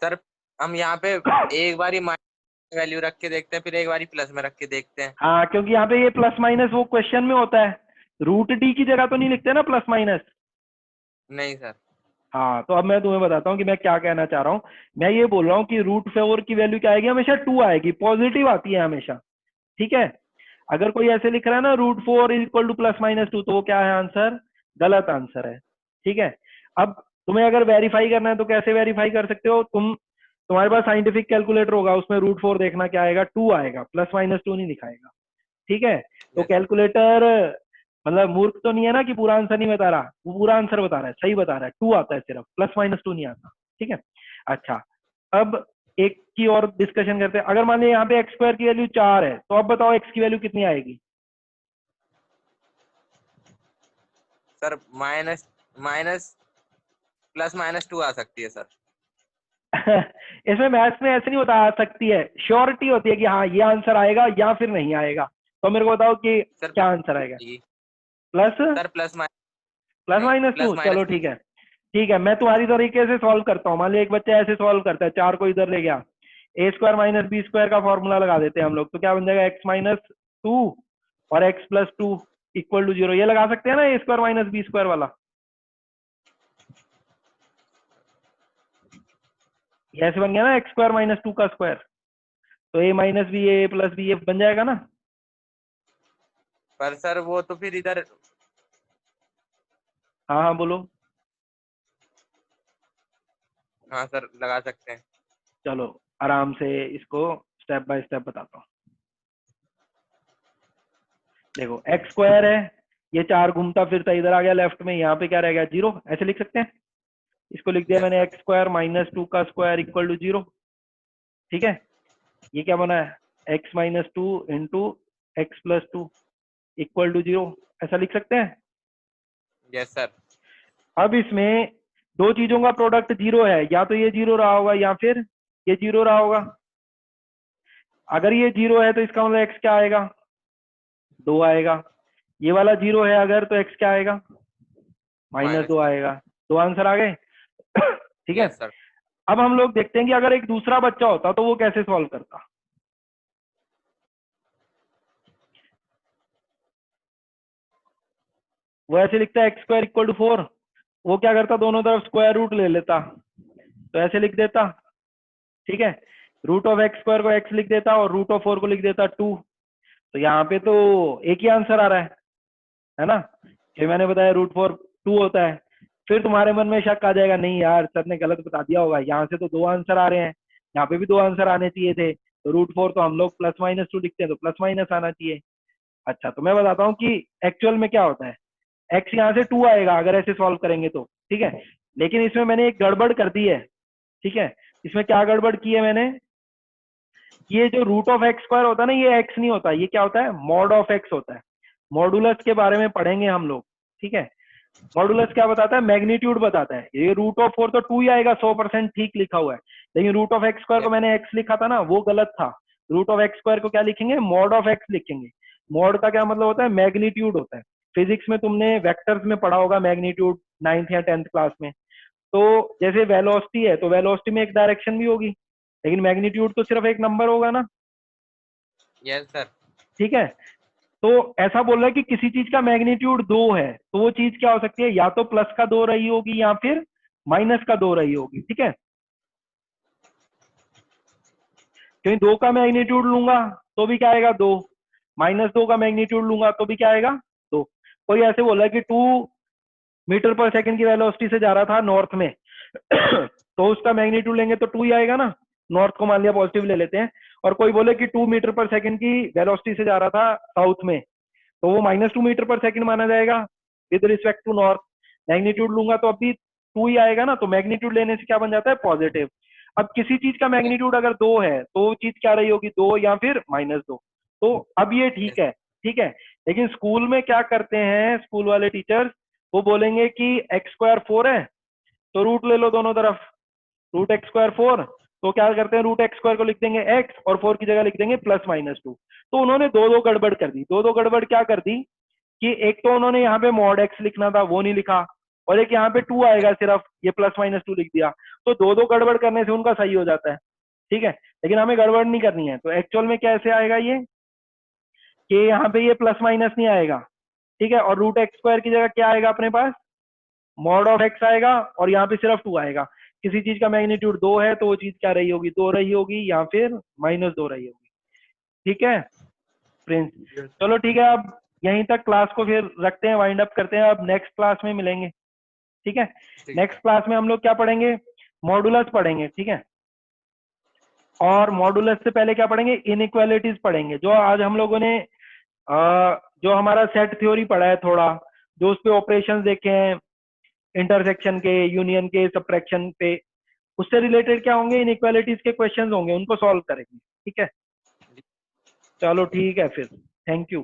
सर हम यहाँ पे एक बार ही माइनस वैल्यू रख के देखते हैं, फिर एक बार ही प्लस में रख के देखते हैं। हाँ क्योंकि यहाँ पे ये प्लस माइनस वो क्वेश्चन में होता है, रूट डी की जगह तो नहीं लिखते ना प्लस माइनस। नहीं सर। हाँ तो अब मैं तुम्हें बताता हूँ कि मैं क्या कहना चाह रहा हूँ। मैं ये बोल रहा हूँ कि √4 की वैल्यू क्या आएगी, हमेशा 2 आएगी, पॉजिटिव आती है हमेशा। ठीक है, अगर कोई ऐसे लिख रहा है ना √4 = +-2 तो वो क्या है आंसर, गलत आंसर है। ठीक है, अब तुम्हें अगर वेरीफाई करना है तो कैसे वेरीफाई कर सकते हो, तुम्हारे पास साइंटिफिक कैलकुलेटर होगा, उसमें √4 देखना क्या आएगा, 2 आएगा, +-2 नहीं दिखाएगा। ठीक है, तो यस। कैलकुलेटर मतलब मूर्ख तो नहीं है ना कि पूरा आंसर नहीं बता रहा, वो पूरा आंसर बता रहा है, सही बता रहा है, 2 आता है सिर्फ, +-2 नहीं आता। ठीक है, अच्छा अब एक की और डिस्कशन करते हैं। अगर मान लीजिए यहाँ पे x² की वैल्यू 4 है तो अब बताओ x की वैल्यू कितनी आएगी। सर माइनस माइनस +-2 आ सकती है सर। इसमें मैथ्स में ऐसे नहीं बता सकती है, श्योरिटी होती है कि हाँ ये आंसर आएगा या फिर नहीं आएगा। तो मेरे को बताओ कि सर क्या आंसर आएगा, plus plus sir plus minus plus नहीं माइनस टू प्लस चलो माइनस ठीक है। ठीक है, मैं तुम्हारी तरीके से सॉल्व करता हूँ। मान लिया एक बच्चा ऐसे सॉल्व करता है, 4 को इधर ले गया, a² - b² का फॉर्मूला लगा देते हैं हम लोग, तो क्या बन जाएगा x-2 और x+2 = 0। ये लगा सकते हैं ना a² - b² वाला, ये ऐसे बन गया ना x² - 2 का स्क्वायर, तो a - b a + b बन जाएगा ना। पर सर वो तो फिर इधर। हाँ हाँ बोलो। हाँ सर लगा सकते हैं। चलो आराम से इसको स्टेप बाय स्टेप बताता हूँ। देखो x² है, ये 4 घूमता फिरता इधर आ गया लेफ्ट में, यहाँ पे क्या रह गया 0, ऐसे लिख सकते हैं। इसको लिख दिया यस मैंने सर। x² - 2 का स्क्वायर = 0। ठीक है, ये क्या बना है x - 2 × x+2 = 0, ऐसा लिख सकते हैं। Yes sir. अब इसमें दो चीजों का प्रोडक्ट 0 है, या तो ये 0 रहा होगा या फिर ये 0 रहा होगा। अगर ये 0 है तो इसका मतलब x क्या आएगा, 2 आएगा। ये वाला 0 है अगर, तो x क्या आएगा, -2 -2। आएगा। दो आंसर आ गए। ठीक है, यस सर। अब हम लोग देखते हैं कि अगर एक दूसरा बच्चा होता तो वो कैसे सॉल्व करता। वो ऐसे लिखता है x² = 4, वो क्या करता, दोनों तरफ स्क्वायर रूट ले लेता, तो ऐसे लिख देता। ठीक है, √x² को x लिख देता और √4 को लिख देता 2। तो यहाँ पे तो एक ही आंसर आ रहा है ना, कि मैंने बताया √4 2 होता है। फिर तुम्हारे मन में शक आ जाएगा, नहीं यार सर ने गलत बता दिया होगा, यहाँ से तो 2 आंसर आ रहे हैं, यहाँ पे भी 2 आंसर आने चाहिए थे, तो √4 तो हम लोग +-2 लिखते हैं, तो प्लस माइनस आना चाहिए। अच्छा तो मैं बताता हूँ कि एक्चुअल में क्या होता है। x यहाँ से 2 आएगा अगर ऐसे सॉल्व करेंगे तो, ठीक है, लेकिन इसमें मैंने एक गड़बड़ कर दी है। ठीक है, इसमें क्या गड़बड़ की है मैंने, ये जो √(x²) होता है ना, ये x नहीं होता, ये क्या होता है, मॉड ऑफ x होता है। मॉडुलस के बारे में पढ़ेंगे हम लोग। ठीक है, मॉडुलस क्या बताता है, मैग्नीट्यूड बताता है। ये √4 तो 2 ही आएगा, 100% ठीक लिखा हुआ है, लेकिन √(x²) को यस। मैंने x लिखा था ना, वो गलत था। √(x²) को क्या लिखेंगे, मॉड ऑफ x लिखेंगे। मॉड का क्या मतलब होता है, मैग्नीट्यूड होता है। फिजिक्स में तुमने वेक्टर्स में पढ़ा होगा मैग्नीट्यूड, 9th या 10th क्लास में। तो जैसे वेलोसिटी है, तो वेलोसिटी में एक डायरेक्शन भी होगी, लेकिन मैग्नीट्यूड तो सिर्फ एक नंबर होगा ना। Yes sir. ठीक है, तो ऐसा बोल रहा है कि किसी चीज का मैग्नीट्यूड 2 है, तो वो चीज क्या हो सकती है, या तो प्लस का 2 रही होगी या फिर माइनस का 2 रही होगी। ठीक है, क्योंकि 2 का मैग्नीट्यूड लूंगा तो भी क्या आएगा 2, -2 का मैग्नीट्यूड लूंगा तो भी क्या आएगा 2। कोई ऐसे बोला है कि 2 मीटर पर सेकंड की वेलोसिटी से जा रहा था नॉर्थ में तो उसका मैग्नीट्यूड लेंगे तो 2 ही आएगा ना, नॉर्थ को मान लिया पॉजिटिव ले लेते हैं। और कोई बोले कि 2 मीटर पर सेकंड की वेलोसिटी से जा रहा था साउथ में, तो वो -2 मीटर पर सेकंड माना जाएगा with respect to north. Magnitude लूंगा तो अभी 2 ही आएगा ना, तो मैग्नीट्यूड लेने से क्या बन जाता है, पॉजिटिव। अब किसी चीज का मैग्नीट्यूड अगर 2 है तो वो चीज क्या रही होगी, 2 या फिर -2। तो अब ये ठीक है, ठीक है। लेकिन स्कूल में क्या करते हैं स्कूल वाले टीचर्स, वो बोलेंगे कि x² 4 है तो रूट ले लो दोनों तरफ, √x² 4। तो क्या करते हैं, √x² को लिख देंगे x और 4 की जगह लिख देंगे +-2। तो उन्होंने दो गड़बड़ कर दी। दो गड़बड़ क्या कर दी कि एक तो उन्होंने यहाँ पे mod x लिखना था वो नहीं लिखा, और एक यहाँ पे 2 आएगा सिर्फ, ये +-2 लिख दिया। तो दो गड़बड़ करने से उनका सही हो जाता है, ठीक है। लेकिन हमें गड़बड़ नहीं करनी है, तो एक्चुअल में कैसे आएगा ये कि यहाँ पे ये +- नहीं आएगा, ठीक है। और √x² की जगह क्या आएगा अपने पास, mod ऑफ x आएगा, और यहाँ पे सिर्फ 2 आएगा। किसी चीज का मैग्नीट्यूड 2 है तो वो चीज क्या रही होगी, 2 रही होगी या फिर -2 रही होगी, ठीक है प्रिंस। चलो ठीक है, अब यहीं तक क्लास को फिर रखते हैं, वाइंड अप करते हैं। अब नेक्स्ट क्लास में मिलेंगे, ठीक है। नेक्स्ट क्लास में हम लोग क्या पढ़ेंगे, मॉडुलस पढ़ेंगे, ठीक है। और मॉडुलस से पहले क्या पढ़ेंगे, इनइक्वालिटीज पढ़ेंगे। जो आज हम लोगों ने जो हमारा सेट थ्योरी पढ़ा है थोड़ा, जो उस पे ऑपरेशंस देखे हैं, इंटरसेक्शन के, यूनियन के, सब्ट्रैक्शन पे, उससे रिलेटेड क्या होंगे, इनइक्वालिटीज के क्वेश्चंस होंगे, उनको सॉल्व करेंगे, ठीक है। चलो ठीक है फिर, थैंक यू।